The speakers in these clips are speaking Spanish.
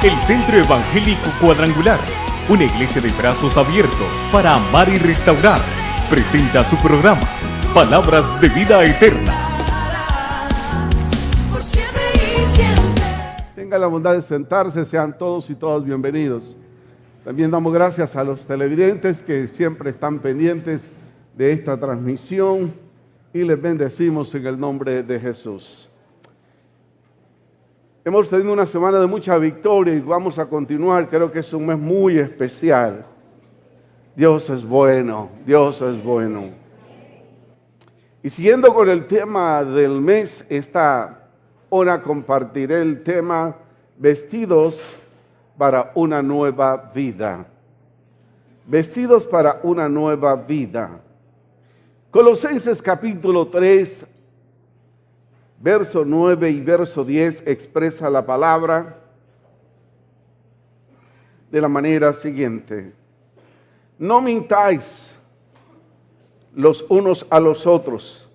El Centro Evangélico Cuadrangular, una iglesia de brazos abiertos para amar y restaurar, presenta su programa, Palabras de Vida Eterna. Tenga la bondad de sentarse, sean todos y todas bienvenidos. También damos gracias a los televidentes que siempre están pendientes de esta transmisión y les bendecimos en el nombre de Jesús. Hemos tenido una semana de mucha victoria y vamos a continuar. Creo que es un mes muy especial. Dios es bueno, Dios es bueno. Y siguiendo con el tema del mes, esta hora compartiré el tema Vestidos para una nueva vida. Vestidos para una nueva vida. Colosenses capítulo 3, verso 9 y verso 10 expresa la palabra de la manera siguiente: no mintáis los unos a los otros,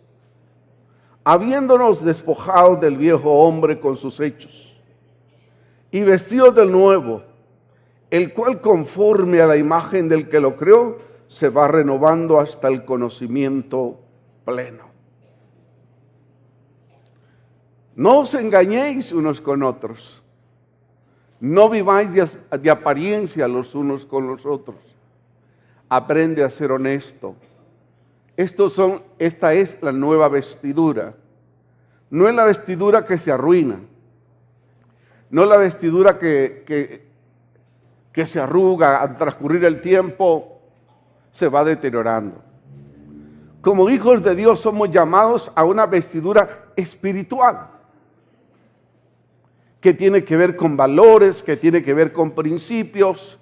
habiéndonos despojado del viejo hombre con sus hechos, y vestidos del nuevo, el cual conforme a la imagen del que lo creó, se va renovando hasta el conocimiento pleno. No os engañéis unos con otros, no viváis de apariencia los unos con los otros. Aprende a ser honesto. Esta es la nueva vestidura. No es la vestidura que se arruina, no es la vestidura que se arruga al transcurrir el tiempo, se va deteriorando. Como hijos de Dios somos llamados a una vestidura espiritual, que tiene que ver con valores, que tiene que ver con principios,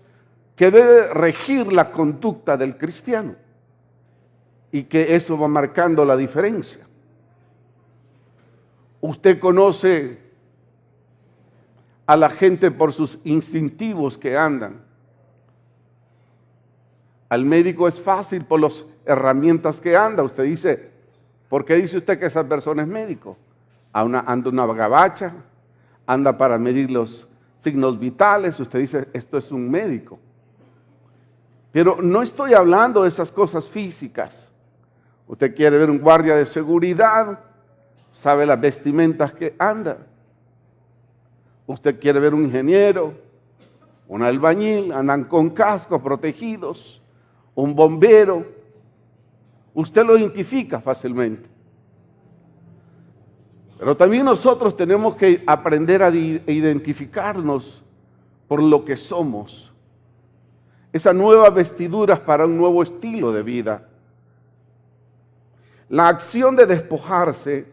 que debe regir la conducta del cristiano y que eso va marcando la diferencia. Usted conoce a la gente por sus instintivos que andan. Al médico es fácil por las herramientas que anda. Usted dice, ¿por qué dice usted que esa persona es médico? Anda una gabacha, anda para medir los signos vitales. Usted dice, esto es un médico. Pero no estoy hablando de esas cosas físicas. Usted quiere ver un guardia de seguridad, sabe las vestimentas que anda. Usted quiere ver un ingeniero, un albañil, andan con cascos protegidos, un bombero. Usted lo identifica fácilmente. Pero también nosotros tenemos que aprender a identificarnos por lo que somos. Esa nueva vestidura es para un nuevo estilo de vida. La acción de despojarse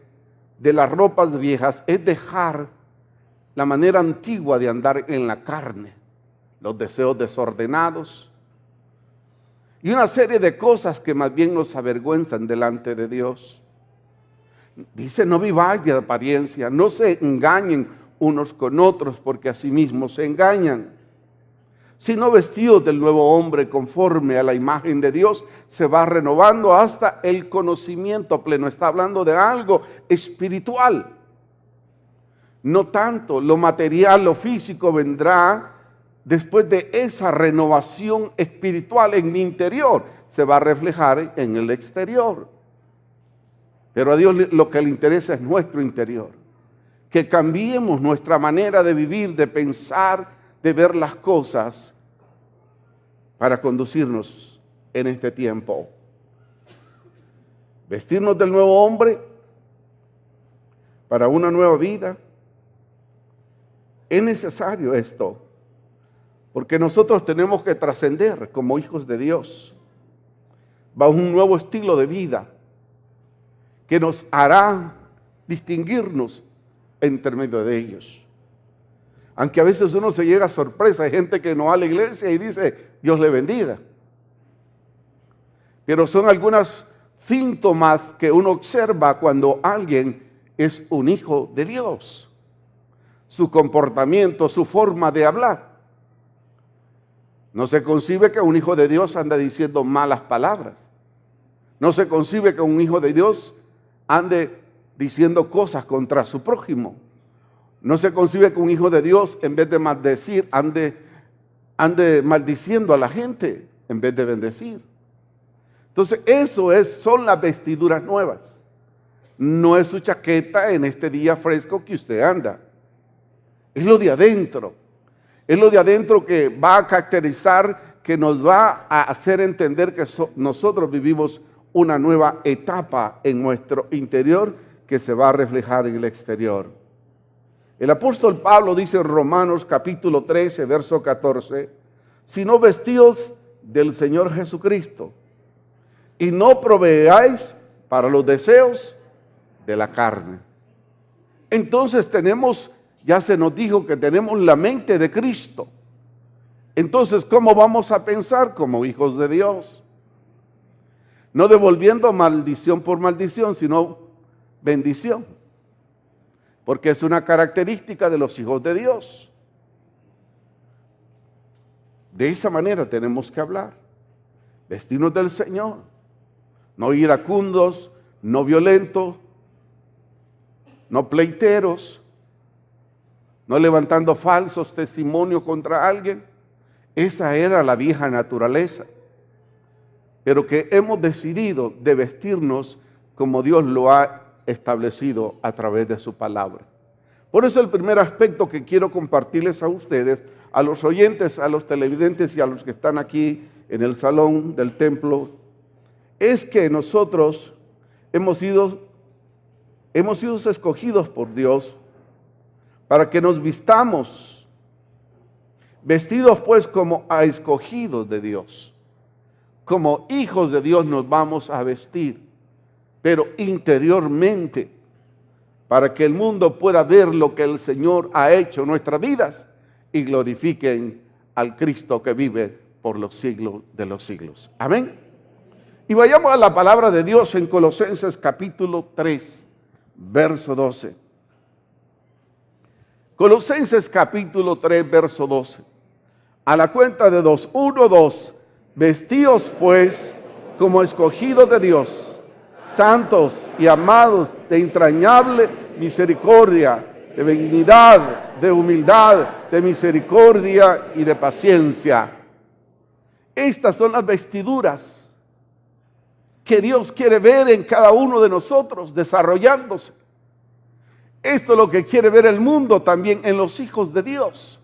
de las ropas viejas es dejar la manera antigua de andar en la carne, los deseos desordenados y una serie de cosas que más bien nos avergüenzan delante de Dios. Dice, no viváis de apariencia, no se engañen unos con otros, porque asimismo se engañan, sino vestidos del nuevo hombre conforme a la imagen de Dios, se va renovando hasta el conocimiento pleno. Está hablando de algo espiritual. No tanto lo material, lo físico vendrá después de esa renovación espiritual en mi interior. Se va a reflejar en el exterior. Pero a Dios lo que le interesa es nuestro interior. Que cambiemos nuestra manera de vivir, de pensar, de ver las cosas para conducirnos en este tiempo. Vestirnos del nuevo hombre para una nueva vida. Es necesario esto, porque nosotros tenemos que trascender como hijos de Dios bajo un nuevo estilo de vida que nos hará distinguirnos entre medio de ellos. Aunque a veces uno se llega a sorpresa, hay gente que no va a la iglesia y dice, Dios le bendiga. Pero son algunos síntomas que uno observa cuando alguien es un hijo de Dios. Su comportamiento, su forma de hablar. No se concibe que un hijo de Dios ande diciendo malas palabras. No se concibe que un hijo de Dios ande diciendo cosas contra su prójimo. No se concibe que un hijo de Dios, en vez de maldecir, ande maldiciendo a la gente en vez de bendecir. Entonces, son las vestiduras nuevas. No es su chaqueta en este día fresco que usted anda. Es lo de adentro. Es lo de adentro que va a caracterizar, que nos va a hacer entender que nosotros vivimos una nueva etapa en nuestro interior que se va a reflejar en el exterior. El apóstol Pablo dice en Romanos capítulo 13, verso 14, sino vestidos del Señor Jesucristo, y no proveáis para los deseos de la carne. Entonces ya se nos dijo que tenemos la mente de Cristo. Entonces, ¿cómo vamos a pensar? Como hijos de Dios. No devolviendo maldición por maldición, sino bendición. Porque es una característica de los hijos de Dios. De esa manera tenemos que hablar. Vestirnos del Señor. No iracundos, no violentos, no pleiteros, no levantando falsos testimonios contra alguien. Esa era la vieja naturaleza. Pero que hemos decidido de vestirnos como Dios lo ha establecido a través de su palabra. Por eso el primer aspecto que quiero compartirles a ustedes, a los oyentes, a los televidentes y a los que están aquí en el salón del templo, es que nosotros hemos sido escogidos por Dios para que nos vistamos, vestidos pues como a escogidos de Dios. Como hijos de Dios nos vamos a vestir, pero interiormente, para que el mundo pueda ver lo que el Señor ha hecho en nuestras vidas y glorifiquen al Cristo que vive por los siglos de los siglos. Amén. Y vayamos a la palabra de Dios en Colosenses capítulo 3, verso 12. Colosenses capítulo 3, verso 12. A la cuenta de 2, 1, 2. Vestíos pues como escogidos de Dios, santos y amados, de entrañable misericordia, de benignidad, de humildad, de misericordia y de paciencia. Estas son las vestiduras que Dios quiere ver en cada uno de nosotros desarrollándose. Esto es lo que quiere ver el mundo también en los hijos de Dios.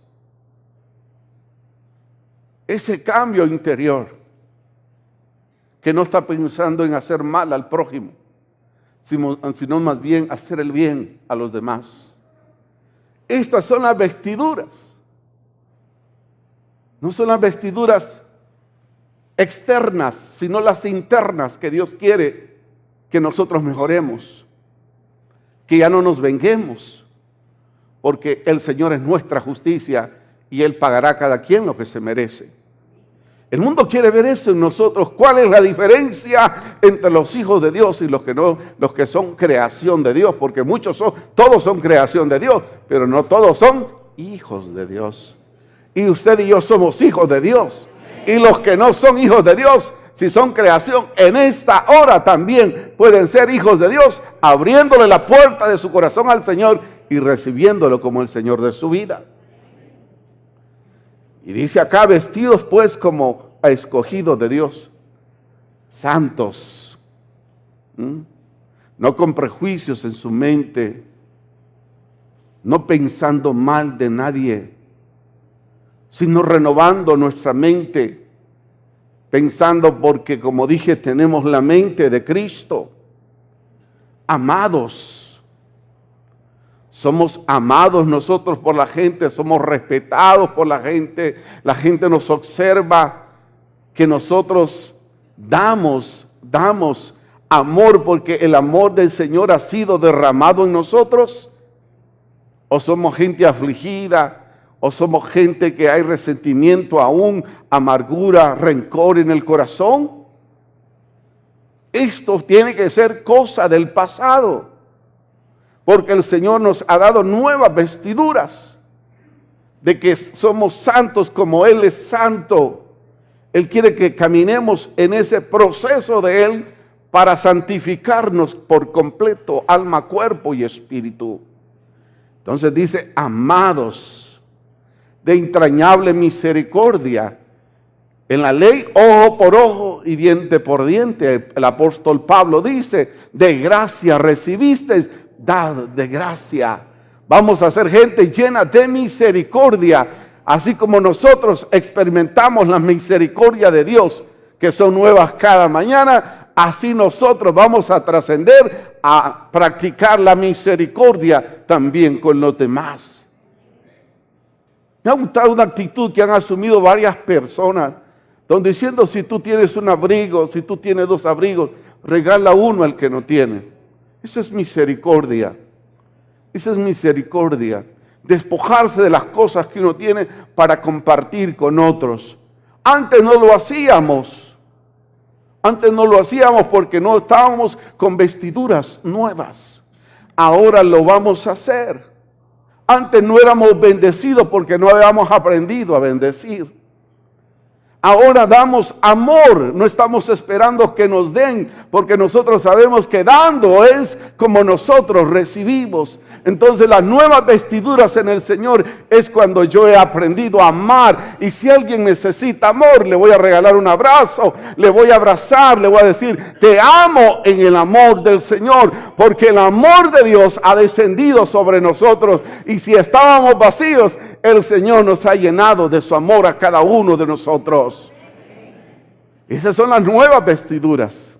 Ese cambio interior, que no está pensando en hacer mal al prójimo, sino más bien hacer el bien a los demás. Estas son las vestiduras. No son las vestiduras externas, sino las internas que Dios quiere que nosotros mejoremos, que ya no nos venguemos, porque el Señor es nuestra justicia y Él pagará a cada quien lo que se merece. El mundo quiere ver eso en nosotros. ¿Cuál es la diferencia entre los hijos de Dios y los que no, los que son creación de Dios? Porque todos son creación de Dios, pero no todos son hijos de Dios. Y usted y yo somos hijos de Dios. Y los que no son hijos de Dios, si son creación, en esta hora también pueden ser hijos de Dios, abriéndole la puerta de su corazón al Señor y recibiéndolo como el Señor de su vida. Y dice acá, vestidos pues como a escogidos de Dios, santos, no con prejuicios en su mente, no pensando mal de nadie, sino renovando nuestra mente, pensando porque, como dije, tenemos la mente de Cristo, amados. Somos amados nosotros por la gente, somos respetados por la gente nos observa que nosotros damos amor porque el amor del Señor ha sido derramado en nosotros, o somos gente afligida, o somos gente que hay resentimiento aún, amargura, rencor en el corazón. Esto tiene que ser cosa del pasado. Porque el Señor nos ha dado nuevas vestiduras de que somos santos como Él es santo. Él quiere que caminemos en ese proceso de Él para santificarnos por completo, alma, cuerpo y espíritu. Entonces dice, amados, de entrañable misericordia. En la ley, ojo por ojo y diente por diente. El apóstol Pablo dice, de gracia recibisteis, dad de gracia. Vamos a ser gente llena de misericordia, así como nosotros experimentamos la misericordia de Dios, que son nuevas cada mañana, así nosotros vamos a trascender a practicar la misericordia también con los demás. Me ha gustado una actitud que han asumido varias personas, donde diciendo, si tú tienes un abrigo, si tú tienes 2 abrigos, regala uno al que no tiene. Eso es misericordia. Esa es misericordia. Despojarse de las cosas que uno tiene para compartir con otros. Antes no lo hacíamos. Antes no lo hacíamos porque no estábamos con vestiduras nuevas. Ahora lo vamos a hacer. Antes no éramos bendecidos porque no habíamos aprendido a bendecir. Ahora damos amor, no estamos esperando que nos den, porque nosotros sabemos que dando es como nosotros recibimos. Entonces las nuevas vestiduras en el Señor es cuando yo he aprendido a amar. Y si alguien necesita amor, le voy a regalar un abrazo, le voy a abrazar, le voy a decir, te amo en el amor del Señor, porque el amor de Dios ha descendido sobre nosotros. Y si estábamos vacíos, el Señor nos ha llenado de su amor a cada uno de nosotros. Esas son las nuevas vestiduras.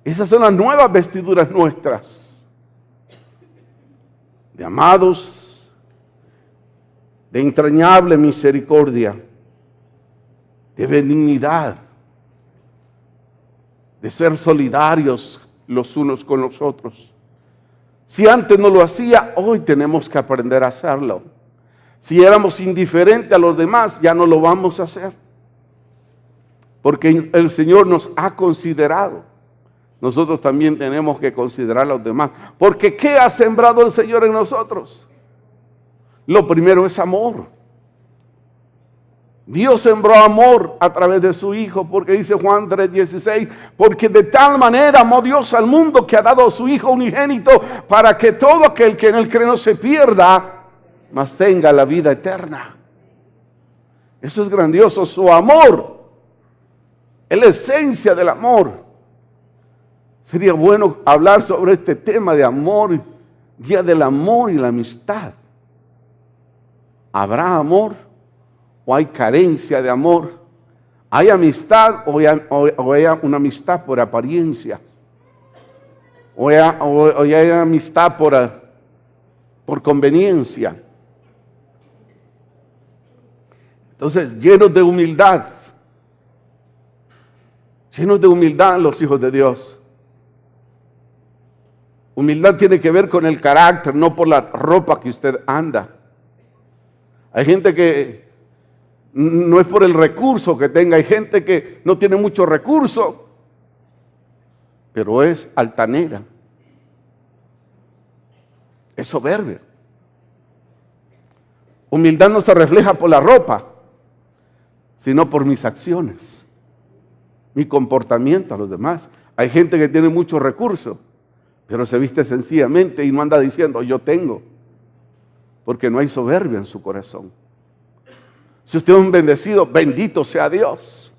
Esas son las nuevas vestiduras nuestras. De amados, de entrañable misericordia, de benignidad, de ser solidarios los unos con los otros. Si antes no lo hacía, hoy tenemos que aprender a hacerlo. Si éramos indiferentes a los demás, ya no lo vamos a hacer. Porque el Señor nos ha considerado. Nosotros también tenemos que considerar a los demás. Porque ¿qué ha sembrado el Señor en nosotros? Lo primero es amor. Dios sembró amor a través de su Hijo, porque dice Juan 3:16, porque de tal manera amó Dios al mundo que ha dado a su Hijo unigénito, para que todo aquel que en él cree no se pierda, mas tenga la vida eterna. Eso es grandioso, su amor es la esencia del amor. Sería bueno hablar sobre este tema de amor, día del amor y la amistad. ¿Habrá amor o hay carencia de amor? ¿Hay amistad o hay una amistad por apariencia? ¿O hay amistad por conveniencia? Entonces, llenos de humildad los hijos de Dios. Humildad tiene que ver con el carácter, no por la ropa que usted anda. Hay gente que no es por el recurso que tenga, hay gente que no tiene mucho recurso, pero es altanera, es soberbia. Humildad no se refleja por la ropa, sino por mis acciones, mi comportamiento a los demás. Hay gente que tiene mucho recurso, pero se viste sencillamente y no anda diciendo yo tengo, porque no hay soberbia en su corazón. Si usted es un bendecido, bendito sea Dios.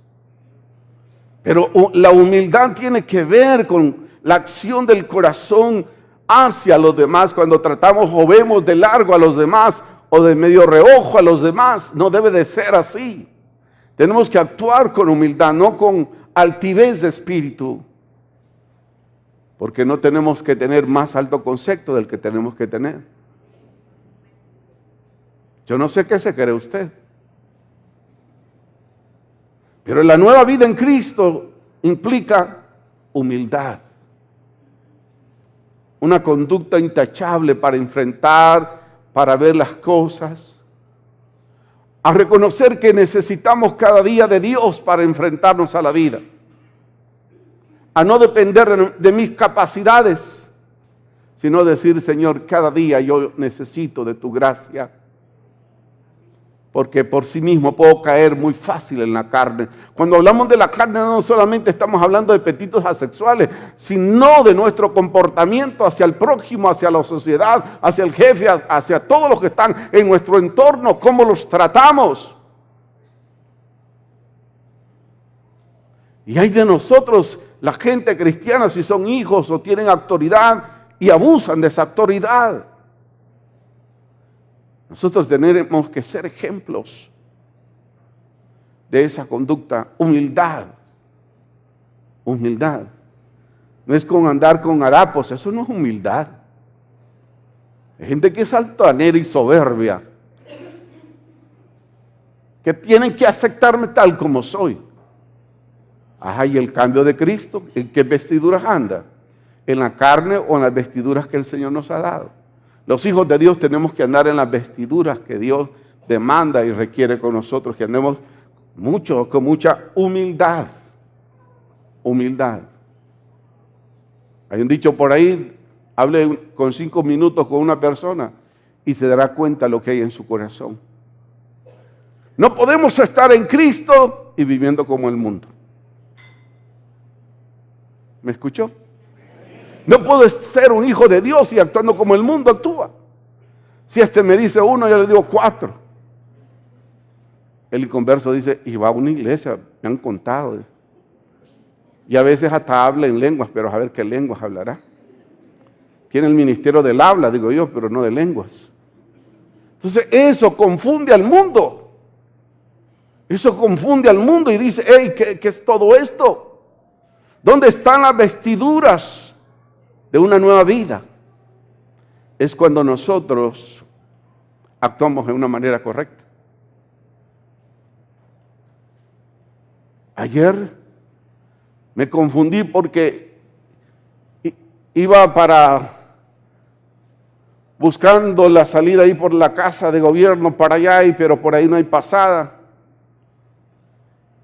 Pero la humildad tiene que ver con la acción del corazón hacia los demás. Cuando tratamos o vemos de largo a los demás o de medio reojo a los demás, no debe de ser así. Tenemos que actuar con humildad, no con altivez de espíritu, porque no tenemos que tener más alto concepto del que tenemos que tener. Yo no sé qué se cree usted, pero la nueva vida en Cristo implica humildad, una conducta intachable para enfrentar, para ver las cosas, a reconocer que necesitamos cada día de Dios para enfrentarnos a la vida, a no depender de mis capacidades, sino decir, Señor, cada día yo necesito de tu gracia. porque por sí mismo puedo caer muy fácil en la carne. Cuando hablamos de la carne no solamente estamos hablando de apetitos asexuales, sino de nuestro comportamiento hacia el prójimo, hacia la sociedad, hacia el jefe, hacia todos los que están en nuestro entorno, cómo los tratamos. Y hay de nosotros, la gente cristiana, si son hijos o tienen autoridad y abusan de esa autoridad. Nosotros tenemos que ser ejemplos de esa conducta, humildad. Humildad. No es con andar con harapos, eso no es humildad. Hay gente que es altanera y soberbia, que tienen que aceptarme tal como soy. Ajá, y el cambio de Cristo, ¿en qué vestiduras anda? ¿En la carne o en las vestiduras que el Señor nos ha dado? Los hijos de Dios tenemos que andar en las vestiduras que Dios demanda y requiere con nosotros, que andemos con mucha humildad. Humildad. Hay un dicho por ahí, hable con 5 minutos con una persona y se dará cuenta lo que hay en su corazón. No podemos estar en Cristo y viviendo como el mundo. ¿Me escuchó? No puedo ser un hijo de Dios y actuando como el mundo actúa. Si me dice 1, yo le digo 4. El inconverso dice, y va a una iglesia, me han contado. Y a veces hasta habla en lenguas, pero a ver qué lenguas hablará. Tiene el ministerio del habla, digo yo, pero no de lenguas. Entonces eso confunde al mundo. Eso confunde al mundo y dice, hey, ¿qué es todo esto? ¿Dónde están las vestiduras de una nueva vida? Es cuando nosotros actuamos de una manera correcta. Ayer me confundí porque iba buscando la salida ahí por la casa de gobierno para allá, pero por ahí no hay pasada.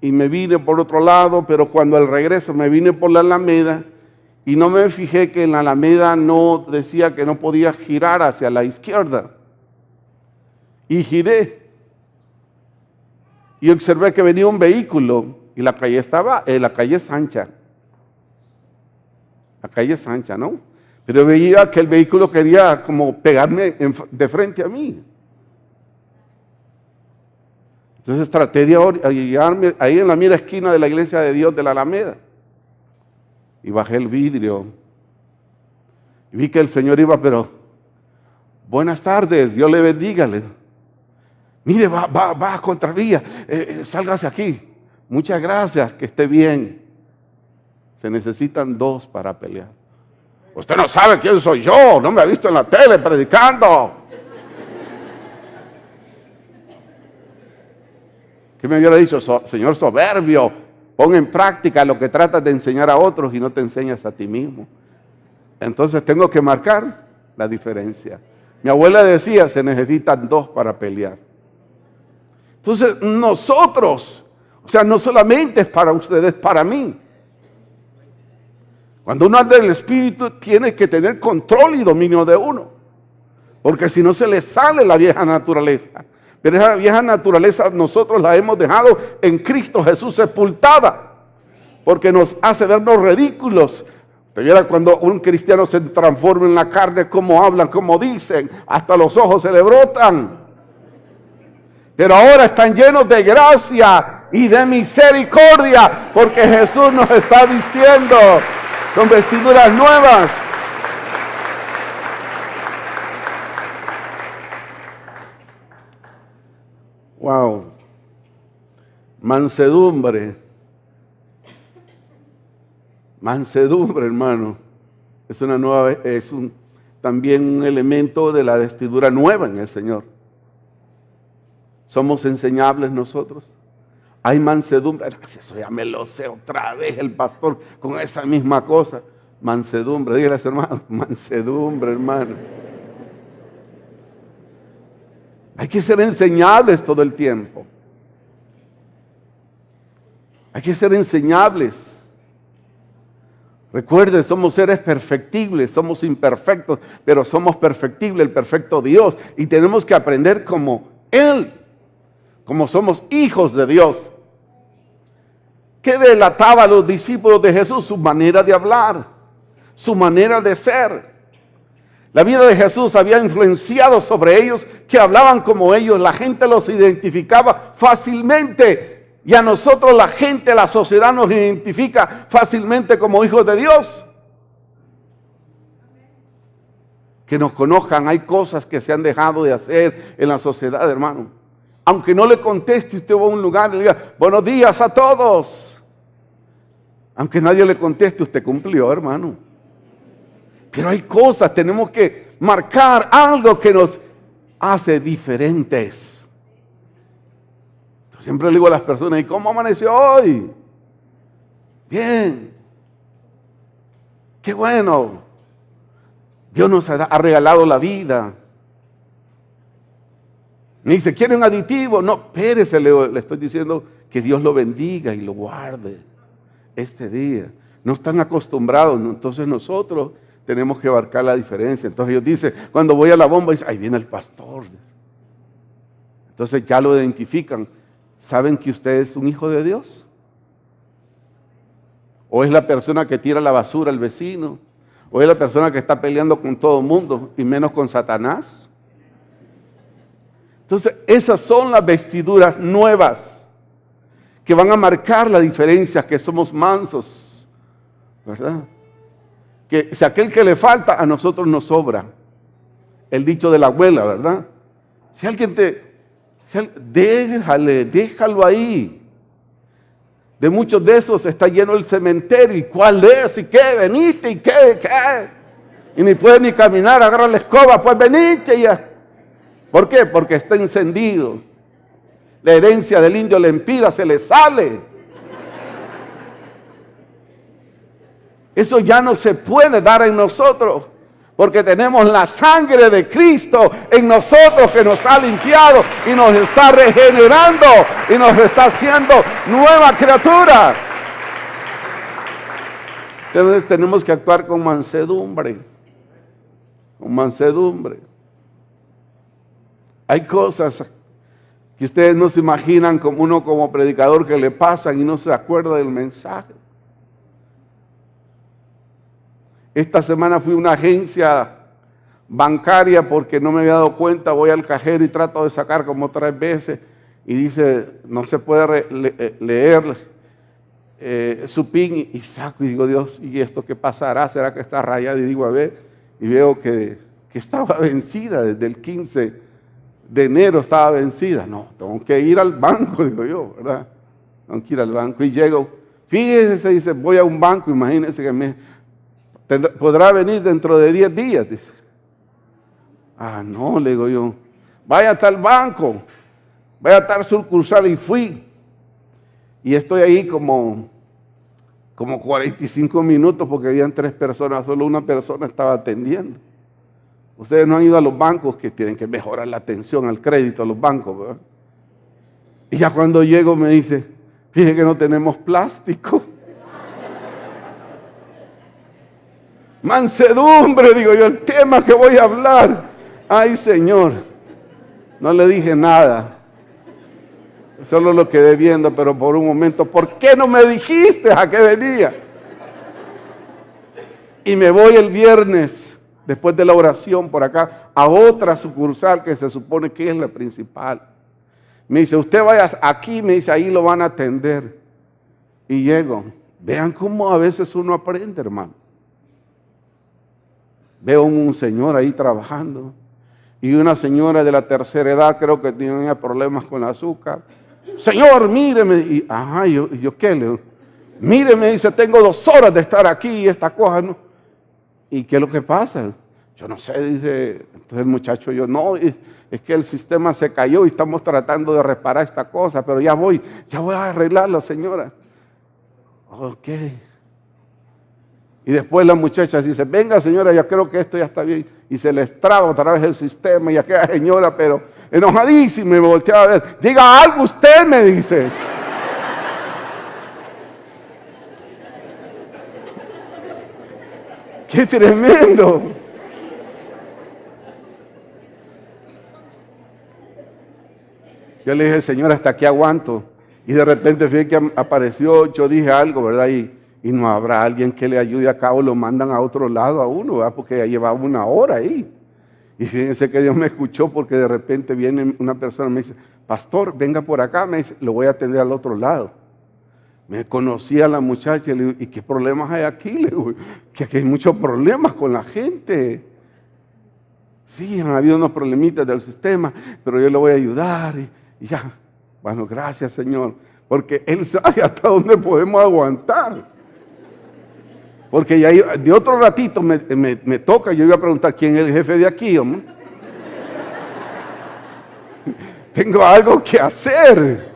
Y me vine por otro lado, pero cuando al regreso me vine por la Alameda y no me fijé que en la Alameda no decía que no podía girar hacia la izquierda. Y giré. Y observé que venía un vehículo y la calle la calle es ancha. La calle es ancha, ¿no? Pero veía que el vehículo quería como pegarme de frente a mí. Entonces traté de guiarme ahí en la mera esquina de la iglesia de Dios de la Alameda. Y bajé el vidrio. Y vi que el Señor iba, pero, buenas tardes, Dios le bendiga. Mire, va a contravía, sálgase aquí. Muchas gracias, que esté bien. Se necesitan 2 para pelear. Usted no sabe quién soy yo, no me ha visto en la tele predicando. ¿Qué me hubiera dicho? Señor soberbio, pon en práctica lo que tratas de enseñar a otros y no te enseñas a ti mismo. Entonces tengo que marcar la diferencia. Mi abuela decía, se necesitan 2 para pelear. Entonces nosotros, o sea, no solamente es para ustedes, para mí. Cuando uno anda en el Espíritu, tiene que tener control y dominio de uno. Porque si no se le sale la vieja naturaleza. Pero esa vieja naturaleza nosotros la hemos dejado en Cristo Jesús sepultada. Porque nos hace vernos ridículos. Te viera cuando un cristiano se transforma en la carne, cómo hablan, cómo dicen, hasta los ojos se le brotan. Pero ahora están llenos de gracia y de misericordia, porque Jesús nos está vistiendo con vestiduras nuevas. Wow. Mansedumbre. Mansedumbre, hermano. Es también un elemento de la vestidura nueva en el Señor. Somos enseñables nosotros. Hay mansedumbre. Eso ya me lo sé otra vez el pastor con esa misma cosa. Mansedumbre. Dígale a su hermano, mansedumbre, hermano. Hay que ser enseñables todo el tiempo. Hay que ser enseñables. Recuerden, somos seres perfectibles, somos imperfectos, pero somos perfectibles, el perfecto Dios. Y tenemos que aprender como Él. como somos hijos de Dios. ¿Qué delataba a los discípulos de Jesús? Su manera de hablar, su manera de ser. La vida de Jesús había influenciado sobre ellos, que hablaban como ellos. La gente los identificaba fácilmente. Y a nosotros la gente, la sociedad nos identifica fácilmente como hijos de Dios. Que nos conozcan, hay cosas que se han dejado de hacer en la sociedad, hermano. Aunque no le conteste, usted va a un lugar y le diga, buenos días a todos. Aunque nadie le conteste, usted cumplió, hermano. Pero hay cosas, tenemos que marcar algo que nos hace diferentes. Yo siempre le digo a las personas, ¿y cómo amaneció hoy? Bien. Qué bueno. Dios nos ha regalado la vida. Me dice, ¿quiere un aditivo? No, espérese, le estoy diciendo que Dios lo bendiga y lo guarde este día. No están acostumbrados, ¿no? Entonces nosotros tenemos que abarcar la diferencia. Entonces ellos dicen, cuando voy a la bomba, dicen, ahí viene el pastor. Entonces ya lo identifican. ¿Saben que usted es un hijo de Dios? ¿O es la persona que tira la basura al vecino? ¿O es la persona que está peleando con todo el mundo y menos con Satanás? Entonces esas son las vestiduras nuevas que van a marcar la diferencia, que somos mansos, ¿verdad? Que si aquel que le falta, a nosotros nos sobra. El dicho de la abuela, ¿verdad? Si alguien déjalo ahí. De muchos de esos está lleno el cementerio. ¿Y cuál es? ¿Y qué? Venite, ¿y qué? Y ni puede ni caminar, agarra la escoba, pues venite ya. ¿Por qué? Porque está encendido. La herencia del indio Lempira se le sale. Eso ya no se puede dar en nosotros, porque tenemos la sangre de Cristo en nosotros que nos ha limpiado y nos está regenerando y nos está haciendo nueva criatura. Entonces tenemos que actuar con mansedumbre. Con mansedumbre. Hay cosas que ustedes no se imaginan como uno como predicador que le pasan y no se acuerda del mensaje. Esta semana fui a una agencia bancaria porque no me había dado cuenta, voy al cajero y trato de sacar como 3 veces y dice, no se puede leer su PIN y saco y digo, Dios, ¿y esto qué pasará? ¿Será que está rayada? Y digo, a ver, y veo que estaba vencida, desde el 15 de enero estaba vencida. No, tengo que ir al banco, digo yo, ¿verdad? Tengo que ir al banco y llego, fíjese, dice, voy a un banco, imagínense que podrá venir dentro de 10 días, dice. Ah, no, le digo yo, vaya hasta el banco, vaya a tal sucursal y fui. Y estoy ahí como 45 minutos porque habían 3 personas, solo una persona estaba atendiendo. Ustedes no han ido a los bancos que tienen que mejorar la atención al crédito a los bancos, ¿verdad? Y ya cuando llego me dice, fíjese que no tenemos plástico. Mansedumbre, digo yo, el tema que voy a hablar. Ay, Señor, no le dije nada. Solo lo quedé viendo, pero por un momento, ¿por qué no me dijiste a qué venía? Y me voy el viernes, después de la oración por acá, a otra sucursal que se supone que es la principal. Me dice, usted vaya aquí, me dice, ahí lo van a atender. Y llego. Vean cómo a veces uno aprende, hermano. Veo un señor ahí trabajando y una señora de la tercera edad, creo que tenía problemas con el azúcar. Señor, míreme. Y, ajá, yo ¿qué le digo? Míreme, dice, tengo 2 horas de estar aquí y esta cosa, ¿no? ¿Y qué es lo que pasa? Yo no sé, dice. Entonces el muchacho, yo no, es que el sistema se cayó y estamos tratando de reparar esta cosa, pero ya voy a arreglarlo, señora. Ok. Y después la muchacha dice, venga señora, yo creo que esto ya está bien. Y se le traba otra vez el sistema y aquella señora, pero enojadísima, me volteaba a ver. Diga algo usted, me dice. ¡Qué tremendo! Yo le dije, Señor, hasta aquí aguanto. Y de repente fíjate que apareció, yo dije algo, ¿verdad? Y no habrá alguien que le ayude acá o lo mandan a otro lado a uno, ¿verdad? Porque ya llevaba una hora ahí. Y fíjense que Dios me escuchó porque de repente viene una persona y me dice, pastor, venga por acá, me dice, lo voy a atender al otro lado. Me conocía a la muchacha y le digo, ¿y qué problemas hay aquí? Le digo, que aquí hay muchos problemas con la gente. Sí, han habido unos problemitas del sistema, pero yo le voy a ayudar y ya. Bueno, gracias, Señor, porque Él sabe hasta dónde podemos aguantar. Porque ya de otro ratito me toca, yo iba a preguntar quién es el jefe de aquí, hombre. Tengo algo que hacer.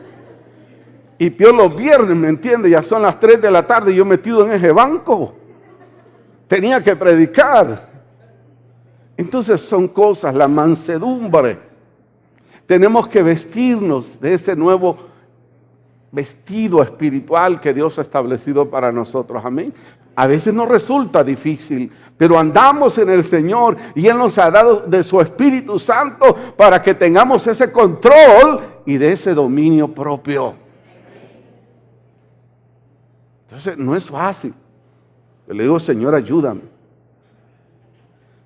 Y peor los viernes, ¿me entiende? Ya son las 3 de la tarde y yo metido en ese banco. Tenía que predicar. Entonces son cosas, la mansedumbre. Tenemos que vestirnos de ese nuevo vestido espiritual que Dios ha establecido para nosotros. Amén. A veces nos resulta difícil, pero andamos en el Señor y Él nos ha dado de su Espíritu Santo para que tengamos ese control y de ese dominio propio. Entonces no es fácil. Yo le digo, Señor, ayúdame.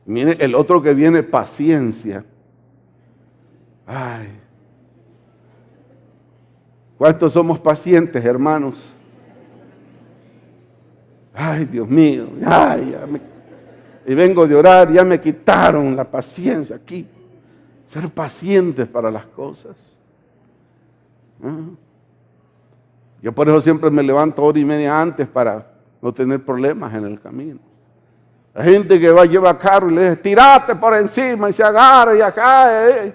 Mire, el otro que viene, paciencia. Ay. ¿Cuántos somos pacientes, hermanos? Ay, Dios mío. Ay, y vengo de orar, ya me quitaron la paciencia aquí. Ser pacientes para las cosas. Yo por eso siempre me levanto hora y media antes para no tener problemas en el camino. La gente que lleva carro y le dice, tírate por encima y se agarra y acá.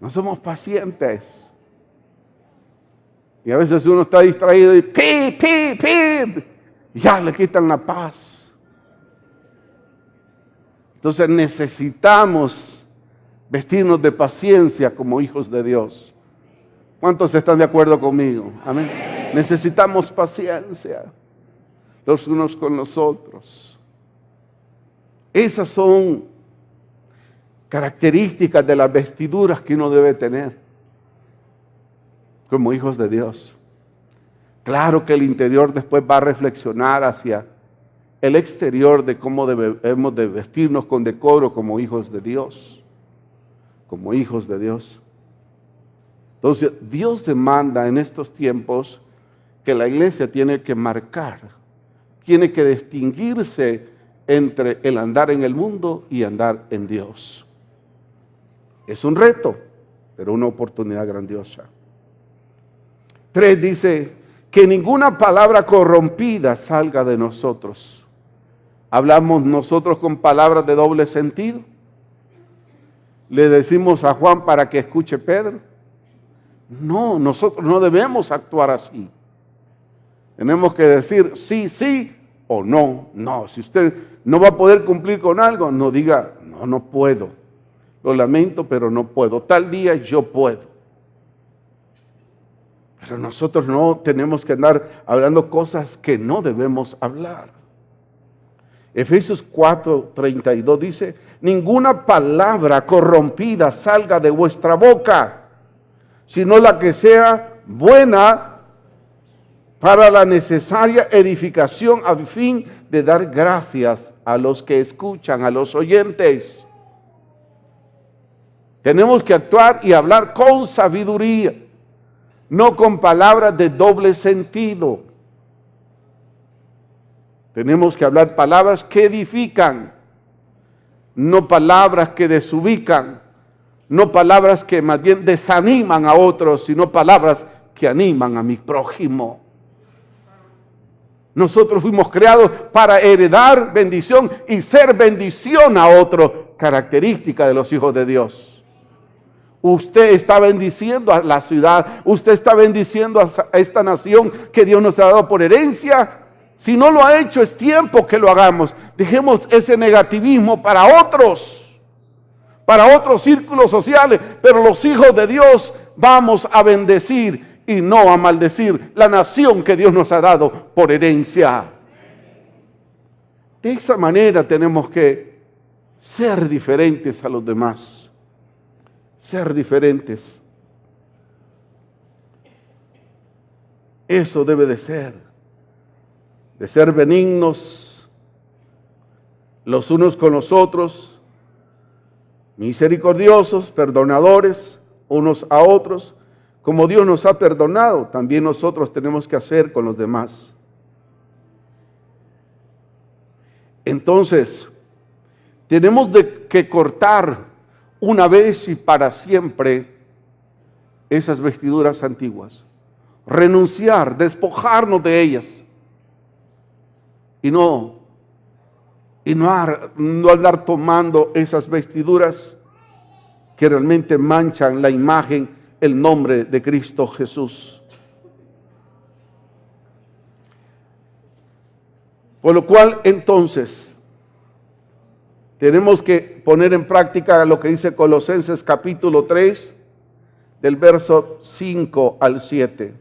No somos pacientes. Y a veces uno está distraído y ya le quitan la paz. Entonces necesitamos vestirnos de paciencia como hijos de Dios. ¿Cuántos están de acuerdo conmigo? Amén. Necesitamos paciencia los unos con los otros. Esas son características de las vestiduras que uno debe tener como hijos de Dios. Claro que el interior después va a reflexionar hacia el exterior de cómo debemos de vestirnos con decoro como hijos de Dios. Como hijos de Dios. Entonces, Dios demanda en estos tiempos que la iglesia tiene que marcar, tiene que distinguirse entre el andar en el mundo y andar en Dios. Es un reto, pero una oportunidad grandiosa. 3 dice, que ninguna palabra corrompida salga de nosotros. ¿Hablamos nosotros con palabras de doble sentido? ¿Le decimos a Juan para que escuche Pedro? No, nosotros no debemos actuar así. Tenemos que decir sí, sí o no, no. Si usted no va a poder cumplir con algo, no diga, no puedo. Lo lamento, pero no puedo. Tal día yo puedo. Pero nosotros no tenemos que andar hablando cosas que no debemos hablar. Efesios 4:32 dice, ninguna palabra corrompida salga de vuestra boca, sino la que sea buena para la necesaria edificación a fin de dar gracias a los que escuchan, a los oyentes. Tenemos que actuar y hablar con sabiduría, no con palabras de doble sentido. Tenemos que hablar palabras que edifican, no palabras que desubican, no palabras que más bien desaniman a otros, sino palabras que animan a mi prójimo. Nosotros fuimos creados para heredar bendición y ser bendición a otros, característica de los hijos de Dios. Usted está bendiciendo a la ciudad, usted está bendiciendo a esta nación que Dios nos ha dado por herencia. Si no lo ha hecho, es tiempo que lo hagamos. Dejemos ese negativismo para otros círculos sociales, pero los hijos de Dios vamos a bendecir y no a maldecir la nación que Dios nos ha dado por herencia. De esa manera tenemos que ser diferentes a los demás. ser diferentes. Eso debe de ser benignos los unos con los otros, misericordiosos, perdonadores unos a otros, como Dios nos ha perdonado, también nosotros tenemos que hacer con los demás. Entonces, tenemos que cortar una vez y para siempre esas vestiduras antiguas. Renunciar, despojarnos de ellas y no andar tomando esas vestiduras que realmente manchan la imagen, el nombre de Cristo Jesús. Por lo cual, entonces, tenemos que poner en práctica lo que dice Colosenses capítulo 3, del verso 5 al 7.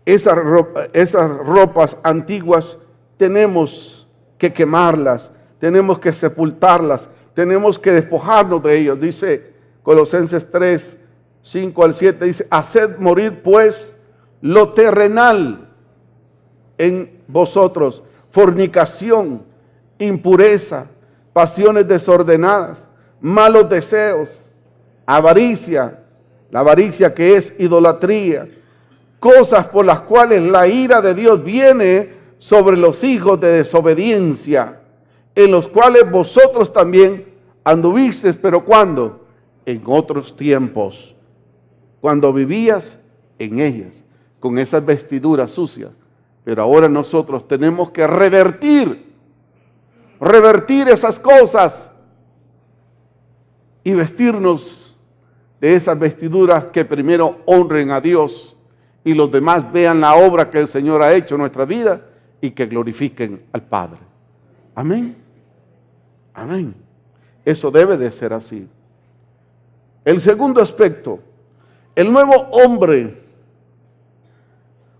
Esas ropas antiguas tenemos que quemarlas, tenemos que sepultarlas, tenemos que despojarnos de ellos. Dice Colosenses 3, 5 al 7, dice, haced morir pues lo terrenal en vosotros, fornicación, impureza, pasiones desordenadas, malos deseos, avaricia, la avaricia que es idolatría, cosas por las cuales la ira de Dios viene sobre los hijos de desobediencia, en los cuales vosotros también anduvisteis, pero ¿cuándo? En otros tiempos, cuando vivías en ellas, con esas vestiduras sucias. Pero ahora nosotros tenemos que revertir esas cosas y vestirnos de esas vestiduras que primero honren a Dios y los demás vean la obra que el Señor ha hecho en nuestra vida y que glorifiquen al Padre. Amén. Amén. Eso debe de ser así. El segundo aspecto, el nuevo hombre,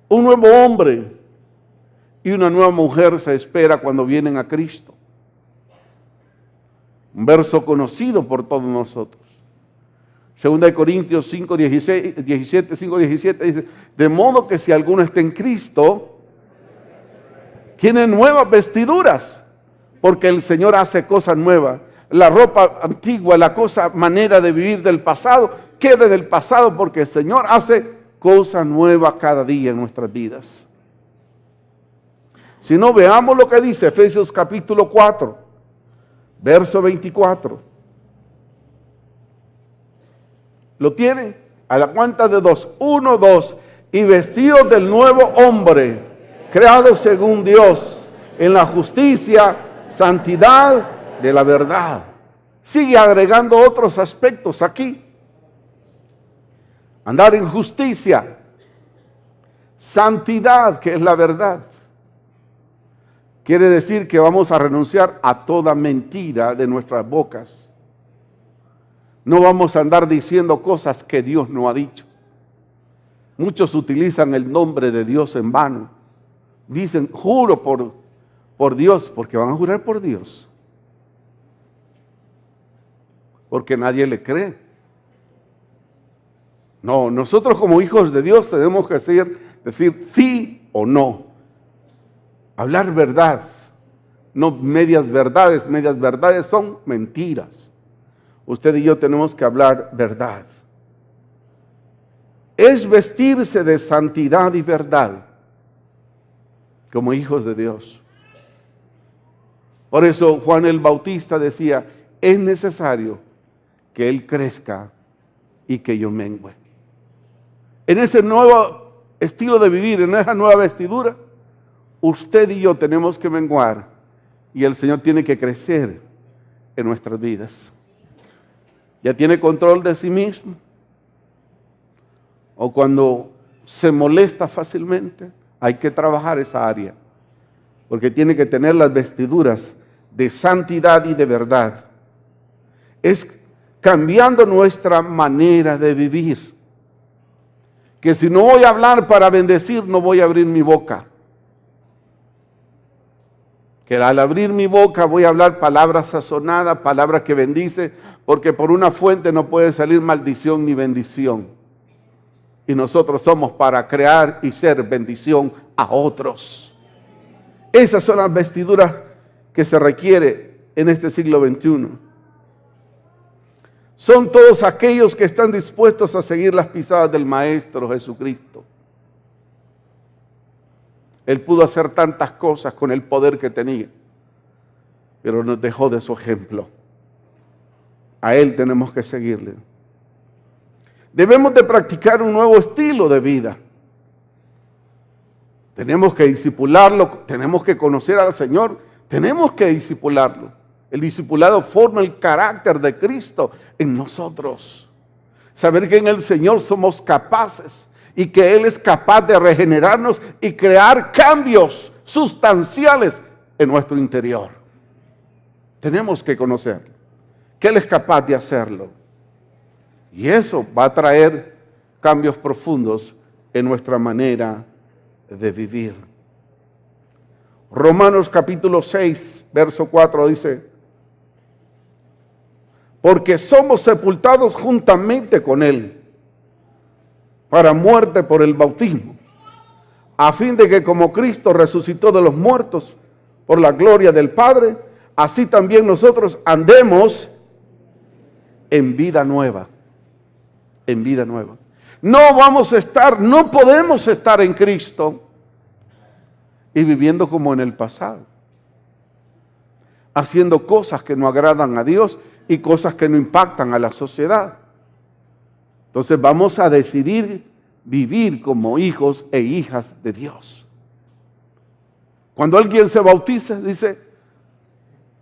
un nuevo hombre y una nueva mujer se espera cuando vienen a Cristo. Un verso conocido por todos nosotros. 2 Corintios 5, 17 dice, de modo que si alguno está en Cristo, tiene nuevas vestiduras, porque el Señor hace cosas nuevas. La ropa antigua, la manera de vivir del pasado, quede del pasado, porque el Señor hace cosas nuevas cada día en nuestras vidas. Si no, veamos lo que dice Efesios capítulo 4, verso 24. ¿Lo tiene? A la cuenta de 2. 1, 2. Y vestidos del nuevo hombre, creado según Dios, en la justicia, santidad de la verdad. Sigue agregando otros aspectos aquí. Andar en justicia, santidad, que es la verdad. Quiere decir que vamos a renunciar a toda mentira de nuestras bocas. No vamos a andar diciendo cosas que Dios no ha dicho. Muchos utilizan el nombre de Dios en vano. Dicen, juro por Dios, porque van a jurar por Dios. Porque nadie le cree. No, nosotros como hijos de Dios tenemos que decir sí o no. Hablar verdad, no medias verdades. Medias verdades son mentiras. Usted y yo tenemos que hablar verdad. Es vestirse de santidad y verdad como hijos de Dios. Por eso Juan el Bautista decía, es necesario que Él crezca y que yo mengüe. En ese nuevo estilo de vivir, en esa nueva vestidura, usted y yo tenemos que menguar y el Señor tiene que crecer en nuestras vidas. ¿Ya tiene control de sí mismo? O cuando se molesta fácilmente, hay que trabajar esa área, porque tiene que tener las vestiduras de santidad y de verdad. Es cambiando nuestra manera de vivir. Que si no voy a hablar para bendecir, no voy a abrir mi boca. que al abrir mi boca voy a hablar palabras sazonadas, palabras que bendice, porque por una fuente no puede salir maldición ni bendición. Y nosotros somos para crear y ser bendición a otros. Esas son las vestiduras que se requiere en este siglo XXI. Son todos aquellos que están dispuestos a seguir las pisadas del Maestro Jesucristo. Él pudo hacer tantas cosas con el poder que tenía, pero nos dejó de su ejemplo. A Él tenemos que seguirle. Debemos de practicar un nuevo estilo de vida. Tenemos que discipularlo, tenemos que conocer al Señor, tenemos que discipularlo. El discipulado forma el carácter de Cristo en nosotros. Saber que en el Señor somos capaces y que Él es capaz de regenerarnos y crear cambios sustanciales en nuestro interior. Tenemos que conocer que Él es capaz de hacerlo. Y eso va a traer cambios profundos en nuestra manera de vivir. Romanos capítulo 6, verso 4 dice: porque somos sepultados juntamente con Él para muerte por el bautismo, a fin de que como Cristo resucitó de los muertos por la gloria del Padre, así también nosotros andemos en vida nueva. En vida nueva. No podemos estar en Cristo y viviendo como en el pasado, haciendo cosas que no agradan a Dios y cosas que no impactan a la sociedad. Entonces vamos a decidir vivir como hijos e hijas de Dios. Cuando alguien se bautiza, dice: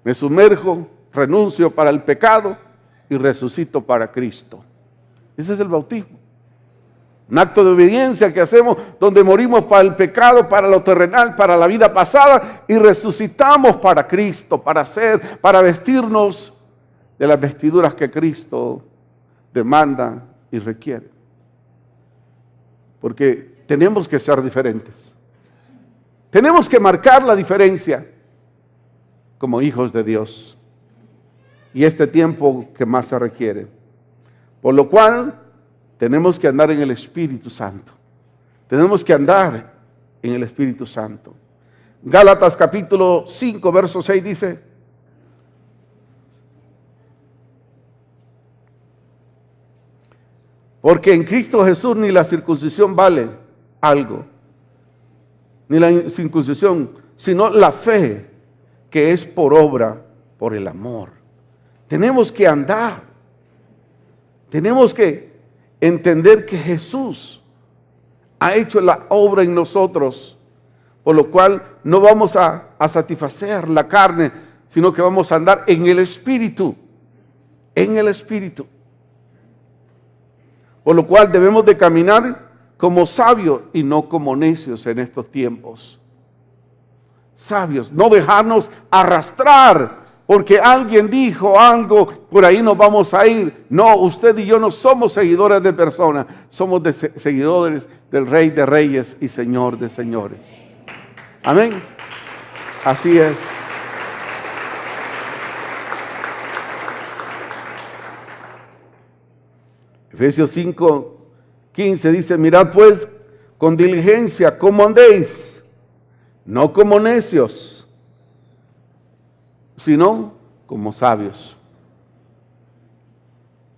me sumerjo, renuncio para el pecado y resucito para Cristo. Ese es el bautismo. Un acto de obediencia que hacemos donde morimos para el pecado, para lo terrenal, para la vida pasada y resucitamos para Cristo, para vestirnos de las vestiduras que Cristo demanda y requiere. Porque tenemos que ser diferentes. Tenemos que marcar la diferencia como hijos de Dios. Y este tiempo que más se requiere. Por lo cual, tenemos que andar en el Espíritu Santo. Tenemos que andar en el Espíritu Santo. Gálatas capítulo 5, verso 6 dice: porque en Cristo Jesús ni la circuncisión vale algo, ni la circuncisión, sino la fe que es por obra, por el amor. Tenemos que andar. Tenemos que entender que Jesús ha hecho la obra en nosotros, por lo cual no vamos a satisfacer la carne, sino que vamos a andar en el Espíritu, en el Espíritu. Por lo cual debemos de caminar como sabios y no como necios en estos tiempos. Sabios, no dejarnos arrastrar porque alguien dijo algo, por ahí nos vamos a ir. No, usted y yo no somos seguidores de personas, somos seguidores del Rey de Reyes y Señor de Señores. Amén. Así es. Efesios 5, 15 dice: mirad pues con diligencia cómo andéis, no como necios, sino como sabios.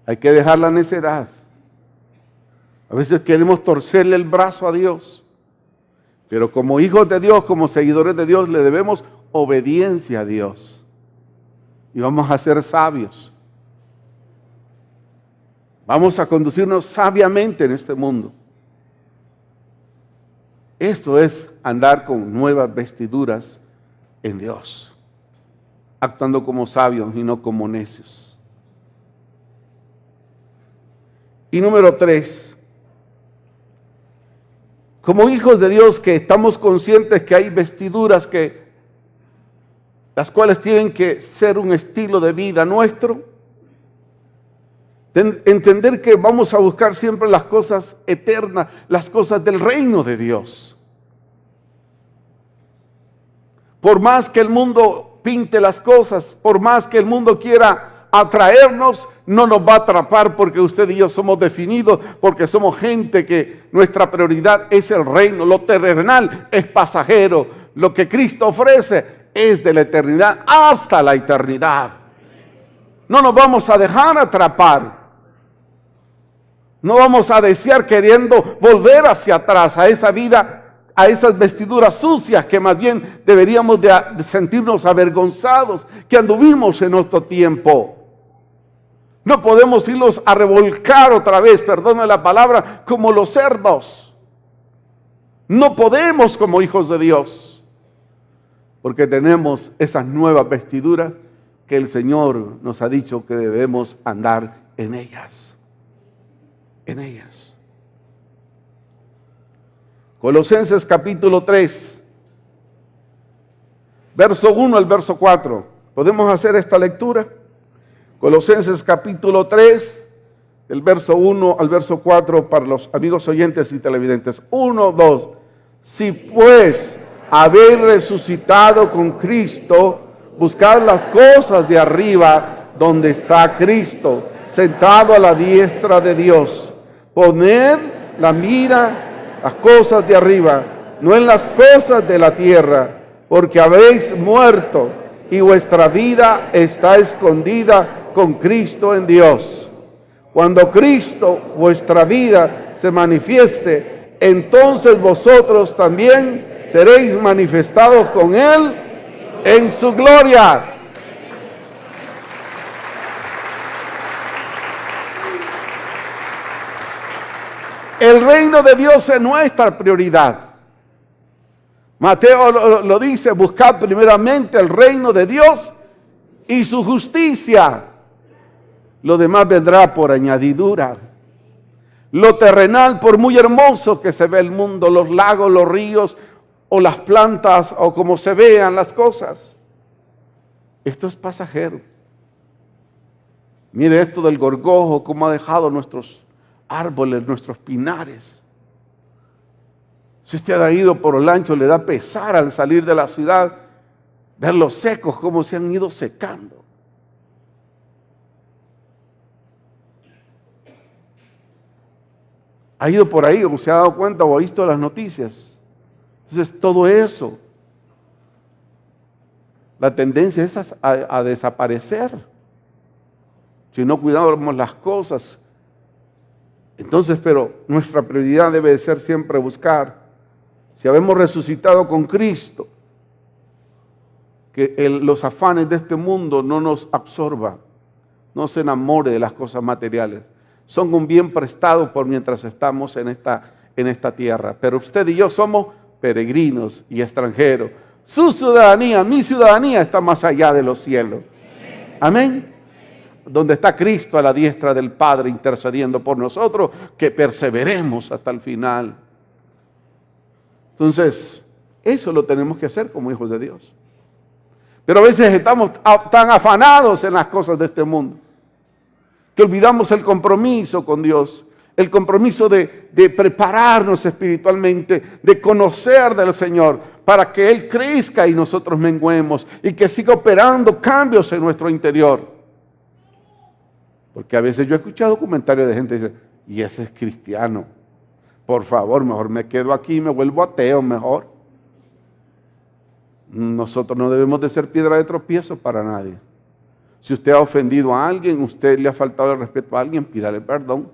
Hay que dejar la necedad. A veces queremos torcerle el brazo a Dios, pero como hijos de Dios, como seguidores de Dios, le debemos obediencia a Dios. Y vamos a ser sabios. Vamos a conducirnos sabiamente en este mundo. Esto es andar con nuevas vestiduras en Dios, actuando como sabios y no como necios. Y número 3, como hijos de Dios que estamos conscientes que hay vestiduras las cuales tienen que ser un estilo de vida nuestro, entender que vamos a buscar siempre las cosas eternas, las cosas del reino de Dios. Por más que el mundo pinte las cosas, por más que el mundo quiera atraernos, no nos va a atrapar, porque usted y yo somos definidos, porque somos gente que nuestra prioridad es el reino. Lo terrenal es pasajero. Lo que Cristo ofrece es de la eternidad hasta la eternidad. No nos vamos a dejar atrapar. No vamos a desear queriendo volver hacia atrás a esa vida, a esas vestiduras sucias, que más bien deberíamos de sentirnos avergonzados que anduvimos en otro tiempo. No podemos irlos a revolcar otra vez, perdone la palabra, como los cerdos. No podemos como hijos de Dios, porque tenemos esas nuevas vestiduras que el Señor nos ha dicho que debemos andar en ellas. En ellas. Colosenses capítulo 3, verso 1 al verso 4. ¿Podemos hacer esta lectura? Colosenses capítulo 3, del verso 1 al verso 4, para los amigos oyentes y televidentes. 1, 2. Si pues habéis resucitado con Cristo, buscad las cosas de arriba, donde está Cristo, sentado a la diestra de Dios. Poned la mira, las cosas de arriba, no en las cosas de la tierra, porque habéis muerto y vuestra vida está escondida con Cristo en Dios. Cuando Cristo, vuestra vida, se manifieste, entonces vosotros también seréis manifestados con Él en su gloria. El reino de Dios es nuestra prioridad. Mateo lo dice: buscad primeramente el reino de Dios y su justicia. Lo demás vendrá por añadidura. Lo terrenal, por muy hermoso que se ve el mundo, los lagos, los ríos, o las plantas, o como se vean las cosas, esto es pasajero. Mire esto del gorgojo, cómo ha dejado nuestros árboles, nuestros pinares. Si usted ha ido por el ancho, le da pesar al salir de la ciudad ver los secos, cómo se han ido secando. Ha ido por ahí, o se ha dado cuenta, o ha visto las noticias. Entonces, todo eso, la tendencia es a desaparecer. Si no cuidamos las cosas. Entonces, pero nuestra prioridad debe de ser siempre buscar, si habemos resucitado con Cristo, que los afanes de este mundo no nos absorban, no se enamore de las cosas materiales. Son un bien prestado por mientras estamos en esta tierra. Pero usted y yo somos peregrinos y extranjeros. Su ciudadanía, mi ciudadanía, está más allá de los cielos. Amén. Donde está Cristo a la diestra del Padre intercediendo por nosotros, que perseveremos hasta el final. Entonces, eso lo tenemos que hacer como hijos de Dios. Pero a veces estamos tan afanados en las cosas de este mundo, que olvidamos el compromiso con Dios, el compromiso de prepararnos espiritualmente, de conocer del Señor, para que Él crezca y nosotros menguemos, y que siga operando cambios en nuestro interior. Porque a veces yo he escuchado comentarios de gente que dice: y ese es cristiano, por favor, mejor me quedo aquí y me vuelvo ateo mejor. Nosotros no debemos de ser piedra de tropiezo para nadie. Si usted ha ofendido a alguien, usted le ha faltado el respeto a alguien, pídale perdón.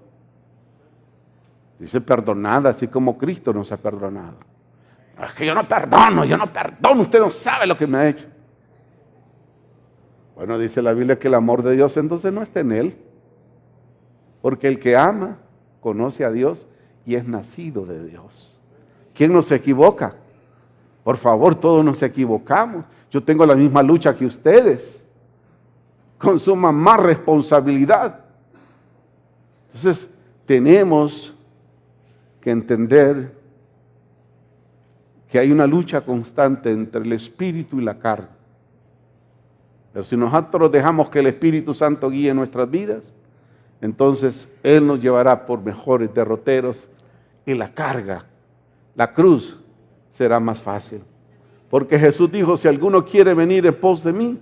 Dice: perdonad, así como Cristo nos ha perdonado. Es que yo no perdono, usted no sabe lo que me ha hecho. Bueno, dice la Biblia que el amor de Dios entonces no está en él. Porque el que ama, conoce a Dios y es nacido de Dios. ¿Quién no se equivoca? Por favor, todos nos equivocamos. Yo tengo la misma lucha que ustedes, con suma más responsabilidad. Entonces, tenemos que entender que hay una lucha constante entre el espíritu y la carne. Pero si nosotros dejamos que el Espíritu Santo guíe nuestras vidas, entonces Él nos llevará por mejores derroteros y la carga, la cruz, será más fácil. Porque Jesús dijo, si alguno quiere venir en pos de mí,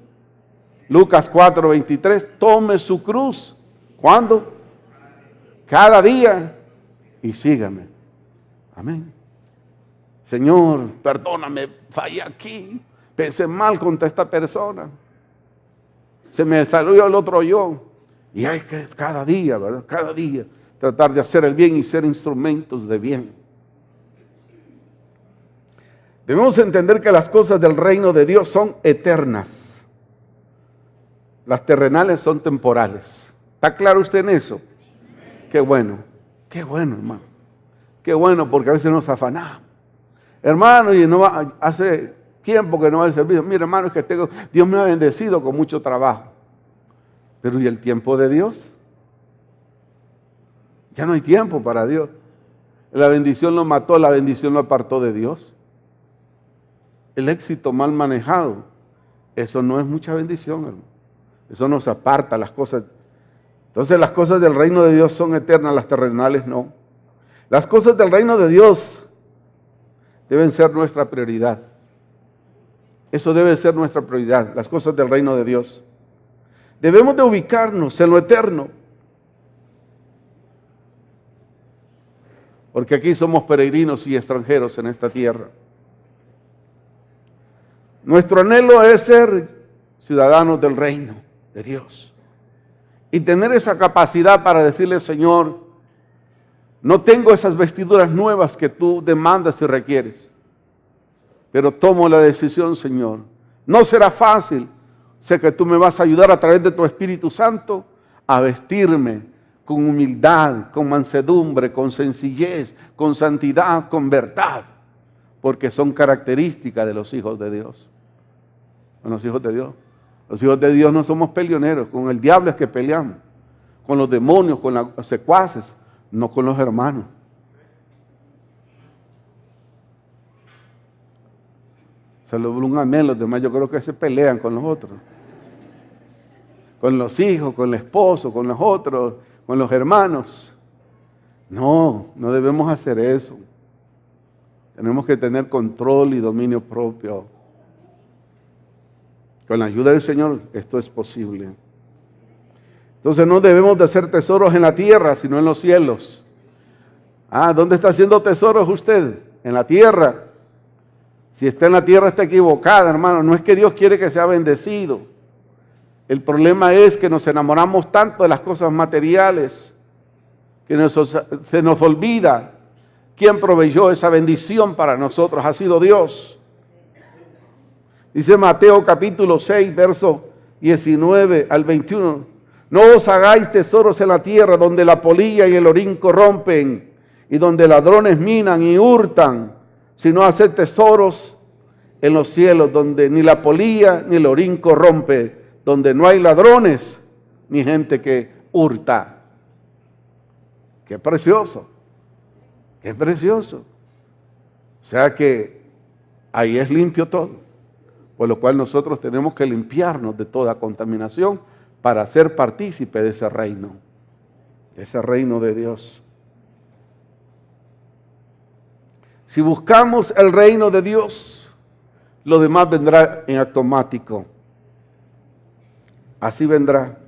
Lucas 4:23, tome su cruz. ¿Cuándo? Cada día y sígame. Amén. Señor, perdóname, fallé aquí, pensé mal contra esta persona. Se me salió el otro yo. Y hay que cada día, ¿verdad? Cada día tratar de hacer el bien y ser instrumentos de bien. Debemos entender que las cosas del reino de Dios son eternas. Las terrenales son temporales. ¿Está claro usted en eso? Qué bueno, hermano. Qué bueno, porque a veces nos afanamos. Hermano, y no hace tiempo que no va al servicio. Mira, hermano, es que Dios me ha bendecido con mucho trabajo. Pero ¿y el tiempo de Dios? Ya no hay tiempo para Dios. La bendición lo mató, la bendición lo apartó de Dios. El éxito mal manejado, eso no es mucha bendición, hermano. Eso nos aparta las cosas. Entonces las cosas del reino de Dios son eternas, las terrenales no. Las cosas del reino de Dios deben ser nuestra prioridad. Eso debe ser nuestra prioridad, las cosas del reino de Dios. Debemos de ubicarnos en lo eterno. Porque aquí somos peregrinos y extranjeros en esta tierra. Nuestro anhelo es ser ciudadanos del reino de Dios. Y tener esa capacidad para decirle, Señor, no tengo esas vestiduras nuevas que tú demandas y requieres. Pero tomo la decisión, Señor. No será fácil. Sé que tú me vas a ayudar a través de tu Espíritu Santo a vestirme con humildad, con mansedumbre, con sencillez, con santidad, con verdad. Porque son características de los hijos de Dios. Con los hijos de Dios. Los hijos de Dios no somos peleoneros. Con el diablo es que peleamos. Con los demonios, con los secuaces, no con los hermanos. Se lo un amén, los demás yo creo que se pelean con los otros. Con los hijos, con el esposo, con los otros, con los hermanos. No, no debemos hacer eso. Tenemos que tener control y dominio propio. Con la ayuda del Señor esto es posible. Entonces no debemos de hacer tesoros en la tierra, sino en los cielos. ¿Dónde está haciendo tesoros usted? En la tierra. Si está en la tierra está equivocada, hermano. No es que Dios quiere que sea bendecido. El problema es que nos enamoramos tanto de las cosas materiales que se nos olvida quién proveyó esa bendición para nosotros. Ha sido Dios. Dice Mateo capítulo 6, verso 19 al 21. No os hagáis tesoros en la tierra donde la polilla y el orín corrompen y donde ladrones minan y hurtan, sino haced tesoros en los cielos donde ni la polilla ni el orín corrompe, donde no hay ladrones ni gente que hurta. ¡Qué precioso! ¡Qué precioso! O sea que ahí es limpio todo, por lo cual nosotros tenemos que limpiarnos de toda contaminación para ser partícipe de ese reino de Dios. Si buscamos el reino de Dios, lo demás vendrá en automático. Así vendrá.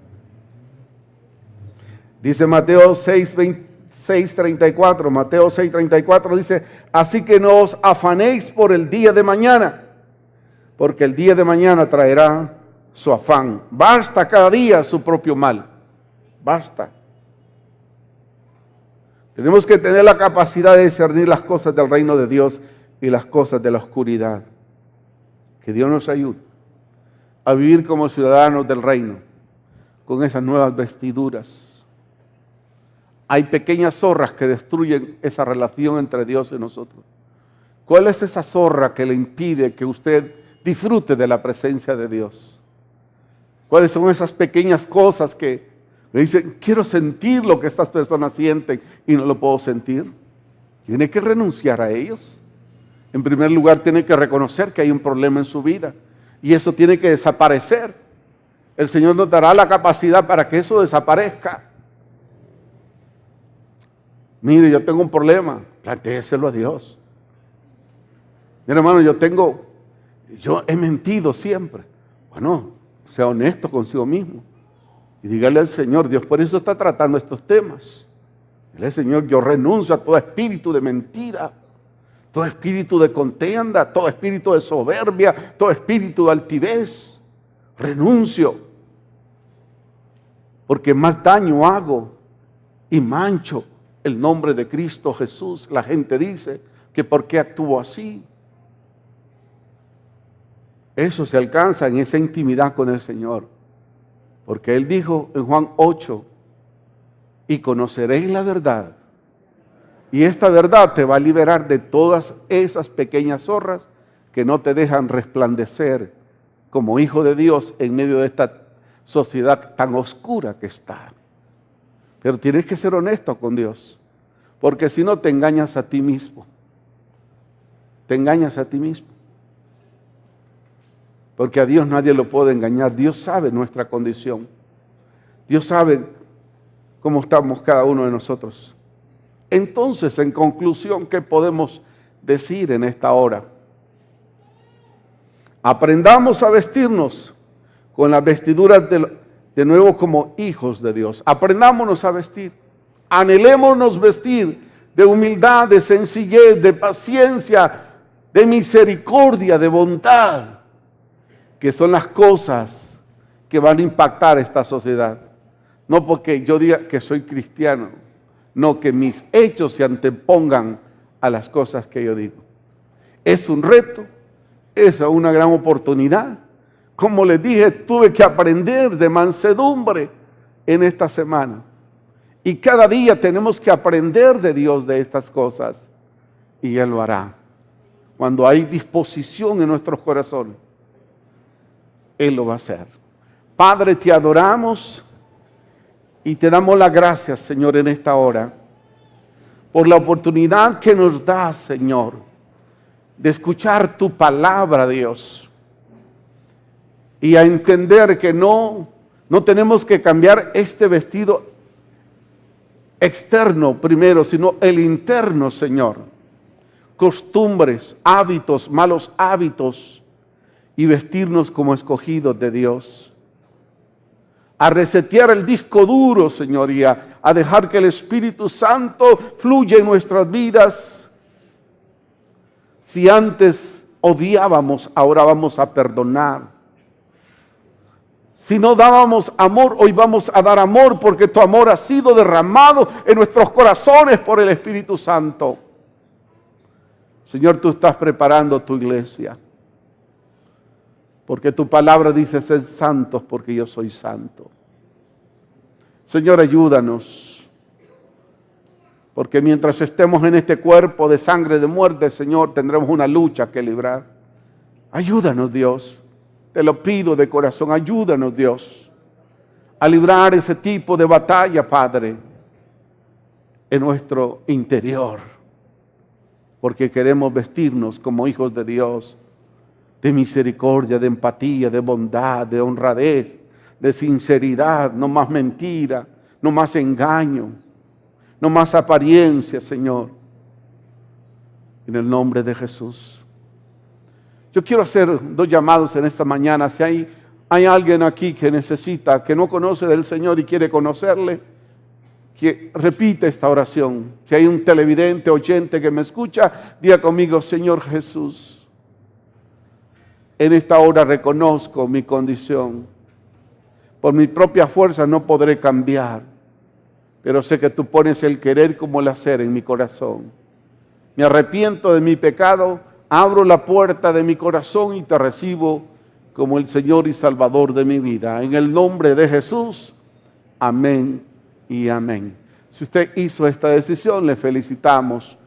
Dice Mateo 6:34, Mateo 6:34 dice, así que no os afanéis por el día de mañana, porque el día de mañana traerá su afán. Basta cada día su propio mal. Basta. Tenemos que tener la capacidad de discernir las cosas del reino de Dios y las cosas de la oscuridad. Que Dios nos ayude a vivir como ciudadanos del reino, con esas nuevas vestiduras. Hay pequeñas zorras que destruyen esa relación entre Dios y nosotros. ¿Cuál es esa zorra que le impide que usted disfrute de la presencia de Dios? ¿Cuáles son esas pequeñas cosas que le dicen, quiero sentir lo que estas personas sienten y no lo puedo sentir? Tiene que renunciar a ellos. En primer lugar, tiene que reconocer que hay un problema en su vida y eso tiene que desaparecer. El Señor nos dará la capacidad para que eso desaparezca. Mire, yo tengo un problema, plantéeselo a Dios. Mira, hermano, yo tengo Yo he mentido siempre. Bueno, sea honesto consigo mismo. Y dígale al Señor, Dios por eso está tratando estos temas. Dile, Señor, yo renuncio a todo espíritu de mentira, todo espíritu de contienda, todo espíritu de soberbia, todo espíritu de altivez. Renuncio. Porque más daño hago y mancho el nombre de Cristo Jesús. La gente dice que por qué actúo así. Eso se alcanza en esa intimidad con el Señor. Porque Él dijo en Juan 8, y conoceréis la verdad. Y esta verdad te va a liberar de todas esas pequeñas zorras que no te dejan resplandecer como hijo de Dios en medio de esta sociedad tan oscura que está. Pero tienes que ser honesto con Dios, porque si no te engañas a ti mismo. Te engañas a ti mismo. Porque a Dios nadie lo puede engañar. Dios sabe nuestra condición. Dios sabe cómo estamos cada uno de nosotros. Entonces, en conclusión, ¿qué podemos decir en esta hora? Aprendamos a vestirnos con las vestiduras de nuevo como hijos de Dios. Aprendámonos a vestir. Anhelémonos vestir de humildad, de sencillez, de paciencia, de misericordia, de bondad, que son las cosas que van a impactar esta sociedad. No porque yo diga que soy cristiano, no que mis hechos se antepongan a las cosas que yo digo. Es un reto, es una gran oportunidad. Como les dije, tuve que aprender de mansedumbre en esta semana. Y cada día tenemos que aprender de Dios de estas cosas. Y Él lo hará. Cuando hay disposición en nuestros corazones, Él lo va a hacer. Padre, te adoramos y te damos las gracias, Señor, en esta hora, por la oportunidad que nos das, Señor, de escuchar tu palabra, Dios, y a entender que no tenemos que cambiar este vestido externo primero, sino el interno, Señor. Costumbres, hábitos, malos hábitos, y vestirnos como escogidos de Dios. A resetear el disco duro, Señor, y a dejar que el Espíritu Santo fluya en nuestras vidas. Si antes odiábamos, ahora vamos a perdonar. Si no dábamos amor, hoy vamos a dar amor, porque tu amor ha sido derramado en nuestros corazones por el Espíritu Santo. Señor, tú estás preparando tu iglesia. Porque tu palabra dice, sed santos porque yo soy santo. Señor, ayúdanos. Porque mientras estemos en este cuerpo de sangre de muerte, Señor, tendremos una lucha que librar. Ayúdanos, Dios. Te lo pido de corazón, ayúdanos, Dios, a librar ese tipo de batalla, Padre, en nuestro interior. Porque queremos vestirnos como hijos de Dios, de misericordia, de empatía, de bondad, de honradez, de sinceridad, no más mentira, no más engaño, no más apariencia, Señor. En el nombre de Jesús. Yo quiero hacer 2 llamados en esta mañana. Si hay alguien aquí que necesita, que no conoce del Señor y quiere conocerle, que repita esta oración. Si hay un televidente, oyente que me escucha, diga conmigo, Señor Jesús, en esta hora reconozco mi condición. Por mi propia fuerza no podré cambiar, pero sé que tú pones el querer como el hacer en mi corazón. Me arrepiento de mi pecado, abro la puerta de mi corazón y te recibo como el Señor y Salvador de mi vida. En el nombre de Jesús, amén y amén. Si usted hizo esta decisión, le felicitamos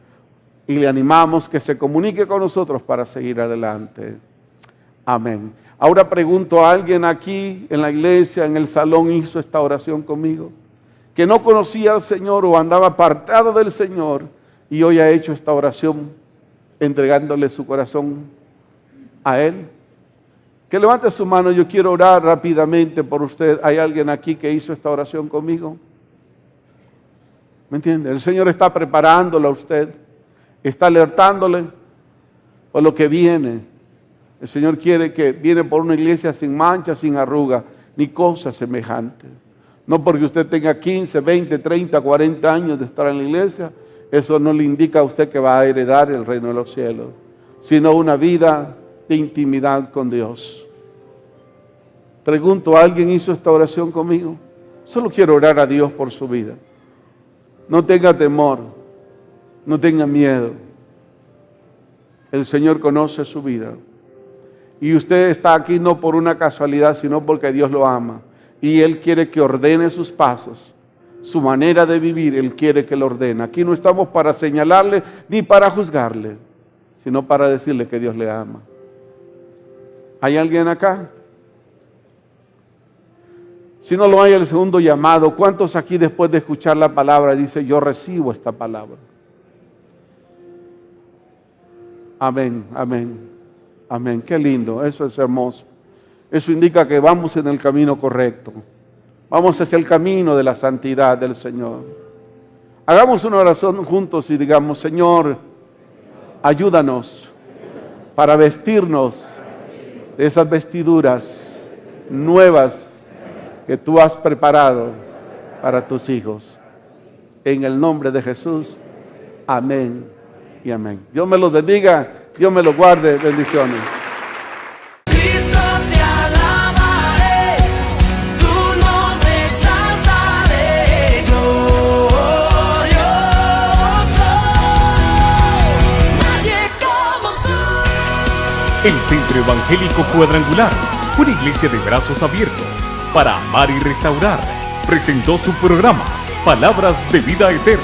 y le animamos que se comunique con nosotros para seguir adelante. Amén. Ahora pregunto, ¿a alguien aquí en la iglesia, en el salón, hizo esta oración conmigo? Que no conocía al Señor o andaba apartado del Señor y hoy ha hecho esta oración entregándole su corazón a Él. Que levante su mano, yo quiero orar rápidamente por usted. ¿Hay alguien aquí que hizo esta oración conmigo? ¿Me entiende? El Señor está preparándolo a usted, está alertándole por lo que viene. El Señor quiere que viene por una iglesia sin mancha, sin arruga, ni cosa semejante. No porque usted tenga 15, 20, 30, 40 años de estar en la iglesia, eso no le indica a usted que va a heredar el reino de los cielos, sino una vida de intimidad con Dios. Pregunto, ¿alguien hizo esta oración conmigo? Solo quiero orar a Dios por su vida. No tenga temor, no tenga miedo. El Señor conoce su vida. Y usted está aquí no por una casualidad, sino porque Dios lo ama. Y Él quiere que ordene sus pasos, su manera de vivir, Él quiere que lo ordene. Aquí no estamos para señalarle ni para juzgarle, sino para decirle que Dios le ama. ¿Hay alguien acá? Si no lo hay, el segundo llamado. ¿Cuántos aquí después de escuchar la palabra dice, yo recibo esta palabra? Amén, amén, amén. Qué lindo, eso es hermoso. Eso indica que vamos en el camino correcto. Vamos hacia el camino de la santidad del Señor. Hagamos una oración juntos y digamos, Señor, ayúdanos para vestirnos de esas vestiduras nuevas que tú has preparado para tus hijos. En el nombre de Jesús, amén y amén. Dios me los bendiga, Dios me los guarde, bendiciones. El Centro Evangélico Cuadrangular, una iglesia de brazos abiertos para amar y restaurar, presentó su programa Palabras de Vida Eterna.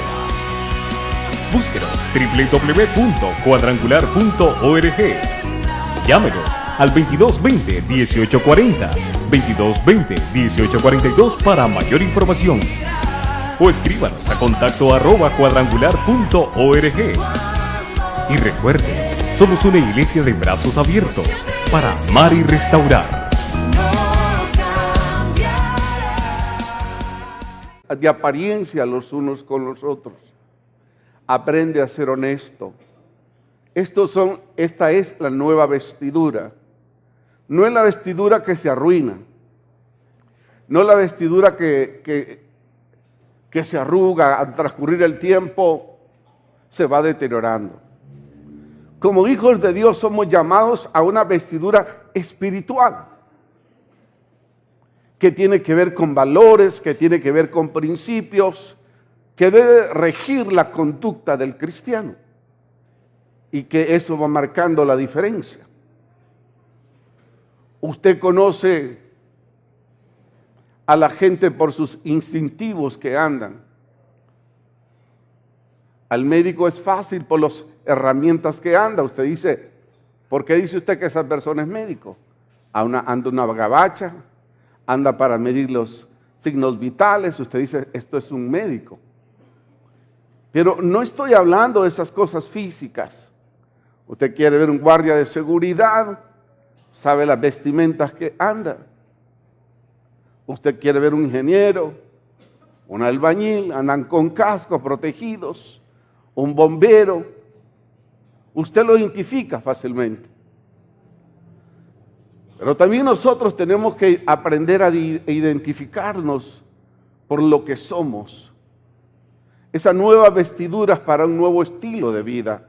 Búsquenos www.cuadrangular.org. Llámenos al 2220-1840, 2220-1842 para mayor información. O escríbanos a contacto@cuadrangular.org. Y recuerde, somos una iglesia de brazos abiertos para amar y restaurar. De apariencia los unos con los otros. Aprende a ser honesto. Esta es la nueva vestidura. No es la vestidura que se arruina. No es la vestidura que se arruga al transcurrir el tiempo, se va deteriorando. Como hijos de Dios somos llamados a una vestidura espiritual que tiene que ver con valores, que tiene que ver con principios, que debe regir la conducta del cristiano y que eso va marcando la diferencia. Usted conoce a la gente por sus instintivos que andan. Al médico es fácil por las herramientas que anda. Usted dice, ¿por qué dice usted que esa persona es médico? Anda una gabacha, anda para medir los signos vitales. Usted dice, esto es un médico. Pero no estoy hablando de esas cosas físicas. Usted quiere ver un guardia de seguridad, sabe las vestimentas que anda. Usted quiere ver un ingeniero, un albañil, andan con cascos protegidos, un bombero. Usted lo identifica fácilmente. Pero también nosotros tenemos que aprender a identificarnos por lo que somos. Esa nueva vestidura es para un nuevo estilo de vida.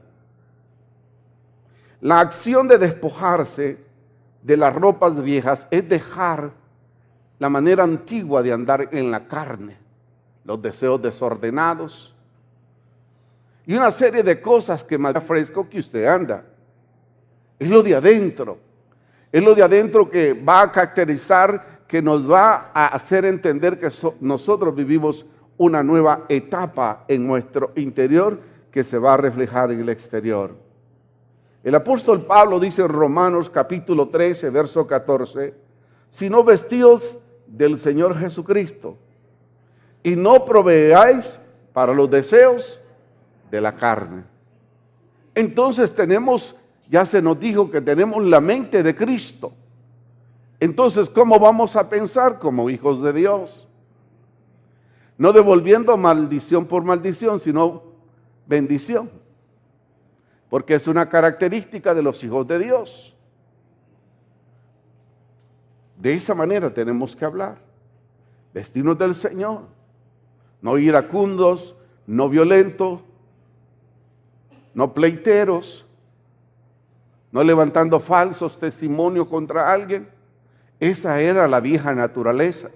La acción de despojarse de las ropas viejas es dejar la manera antigua de andar en la carne, los deseos desordenados y una serie de cosas que más fresco que usted anda. Es lo de adentro. Es lo de adentro que va a caracterizar, que nos va a hacer entender que nosotros vivimos una nueva etapa en nuestro interior que se va a reflejar en el exterior. El apóstol Pablo dice en Romanos capítulo 13, verso 14, sino vestidos del Señor Jesucristo y no proveáis para los deseos de la carne. Entonces ya se nos dijo que tenemos la mente de Cristo. Entonces, ¿cómo vamos a pensar como hijos de Dios? No devolviendo maldición por maldición, sino bendición. Porque es una característica de los hijos de Dios. De esa manera tenemos que hablar. Vestirnos del Señor. No iracundos, no violentos, no pleiteros, no levantando falsos testimonios contra alguien. Esa era la vieja naturaleza.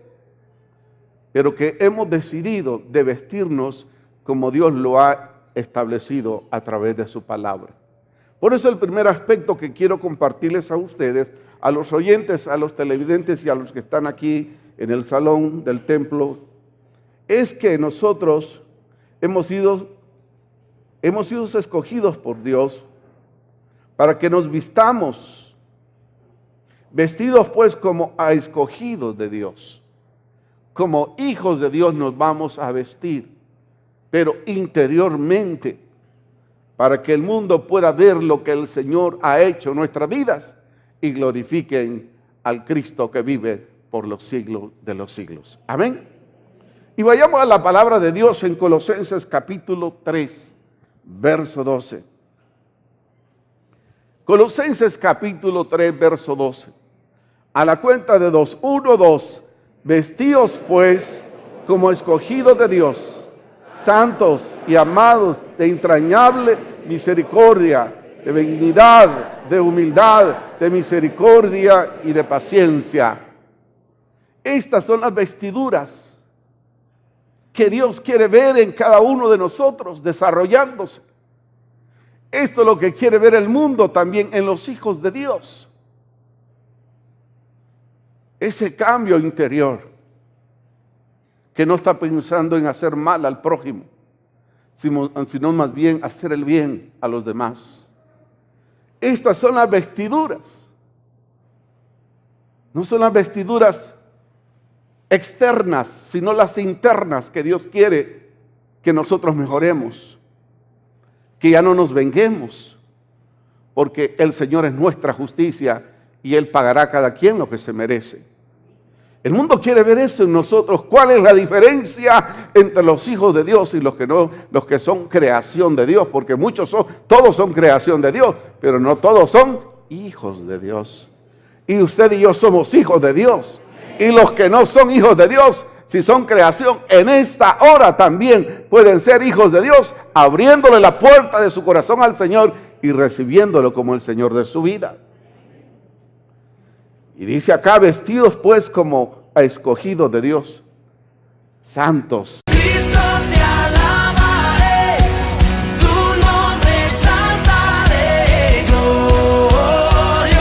Pero que hemos decidido de vestirnos como Dios lo ha establecido a través de su palabra. Por eso el primer aspecto que quiero compartirles a ustedes, a los oyentes, a los televidentes y a los que están aquí en el salón del templo, es que nosotros hemos sido escogidos por Dios para que nos vistamos, vestidos pues como a escogidos de Dios. Como hijos de Dios nos vamos a vestir, pero interiormente, para que el mundo pueda ver lo que el Señor ha hecho en nuestras vidas y glorifiquen al Cristo que vive por los siglos de los siglos. Amén. Y vayamos a la palabra de Dios en Colosenses capítulo 3, verso 12. Colosenses capítulo 3, verso 12. A la cuenta de 2, 1, 2. Vestíos pues como escogidos de Dios, santos y amados, de entrañable misericordia, de benignidad, de humildad, de misericordia y de paciencia. Estas son las vestiduras que Dios quiere ver en cada uno de nosotros desarrollándose. Esto es lo que quiere ver el mundo también en los hijos de Dios. Ese cambio interior, que no está pensando en hacer mal al prójimo, sino más bien hacer el bien a los demás. Estas son las vestiduras. No son las vestiduras externas, sino las internas que Dios quiere que nosotros mejoremos, que ya no nos venguemos, porque el Señor es nuestra justicia y Él pagará a cada quien lo que se merece. El mundo quiere ver eso en nosotros. ¿Cuál es la diferencia entre los hijos de Dios y los que no, los que son creación de Dios? Porque todos son creación de Dios, pero no todos son hijos de Dios. Y usted y yo somos hijos de Dios. Y los que no son hijos de Dios, si son creación, en esta hora también pueden ser hijos de Dios, abriéndole la puerta de su corazón al Señor y recibiéndolo como el Señor de su vida. Y dice acá, vestidos pues como a escogidos de Dios, santos. Cristo te alabaré, tu nombre exaltaré, glorioso,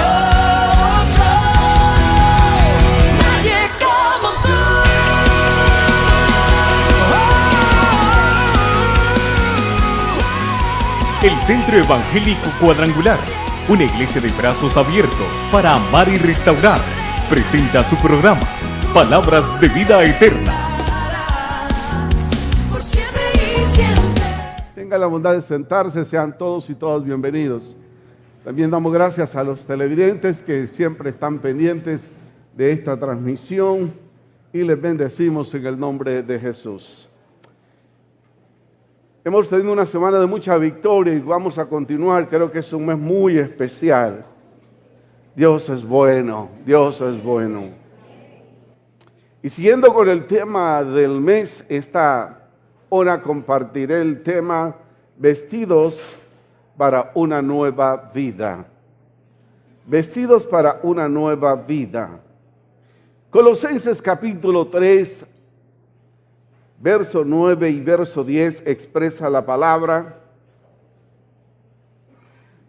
nadie como tú. El Centro Evangélico Cuadrangular, una iglesia de brazos abiertos para amar y restaurar, presenta su programa Palabras de Vida Eterna. Por siempre y siempre. Tenga la bondad de sentarse, sean todos y todas bienvenidos. También damos gracias a los televidentes que siempre están pendientes de esta transmisión y les bendecimos en el nombre de Jesús. Hemos tenido una semana de mucha victoria y vamos a continuar. Creo que es un mes muy especial. Dios es bueno, Dios es bueno. Y siguiendo con el tema del mes, esta hora compartiré el tema vestidos para una nueva vida. Vestidos para una nueva vida. Colosenses capítulo 3, verso 9 y verso 10 expresa la palabra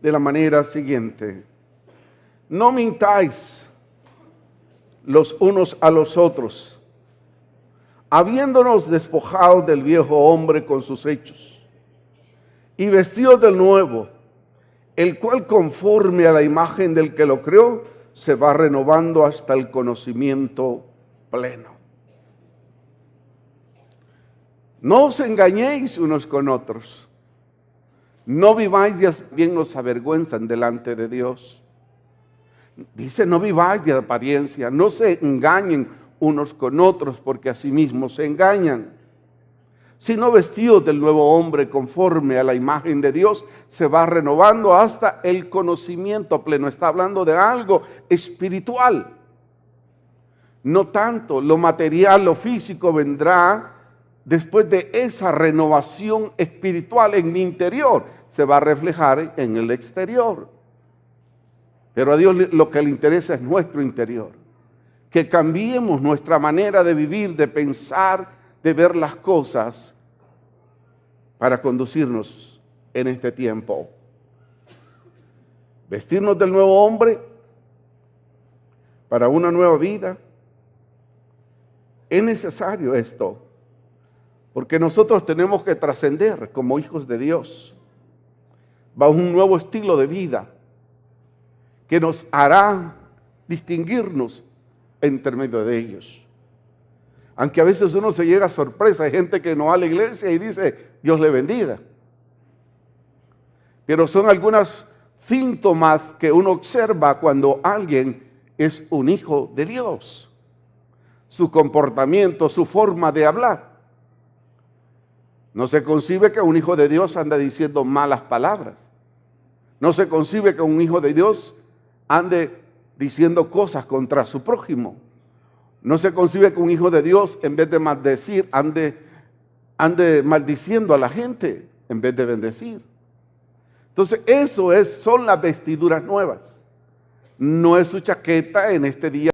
de la manera siguiente. No mintáis los unos a los otros, habiéndonos despojado del viejo hombre con sus hechos, y vestidos del nuevo, el cual conforme a la imagen del que lo creó, se va renovando hasta el conocimiento pleno. No os engañéis unos con otros, no viváis de bien nos avergüenzan delante de Dios. Dice, no viváis de apariencia, no se engañen unos con otros, porque asimismo se engañan. Sino vestidos del nuevo hombre conforme a la imagen de Dios, se va renovando hasta el conocimiento pleno. Está hablando de algo espiritual. No tanto, lo material, lo físico vendrá después de esa renovación espiritual en mi interior. Se va a reflejar en el exterior. Pero a Dios lo que le interesa es nuestro interior. Que cambiemos nuestra manera de vivir, de pensar, de ver las cosas para conducirnos en este tiempo. Vestirnos del nuevo hombre para una nueva vida. Es necesario esto, porque nosotros tenemos que trascender como hijos de Dios bajo un nuevo estilo de vida que nos hará distinguirnos entre medio de ellos. Aunque a veces uno se llega a sorpresa, hay gente que no va a la iglesia y dice, Dios le bendiga. Pero son algunos síntomas que uno observa cuando alguien es un hijo de Dios. Su comportamiento, su forma de hablar. No se concibe que un hijo de Dios ande diciendo malas palabras. No se concibe que un hijo de Dios ande diciendo cosas contra su prójimo. No se concibe que un hijo de Dios, en vez de maldecir, ande maldiciendo a la gente en vez de bendecir. Entonces, son las vestiduras nuevas. No es su chaqueta en este día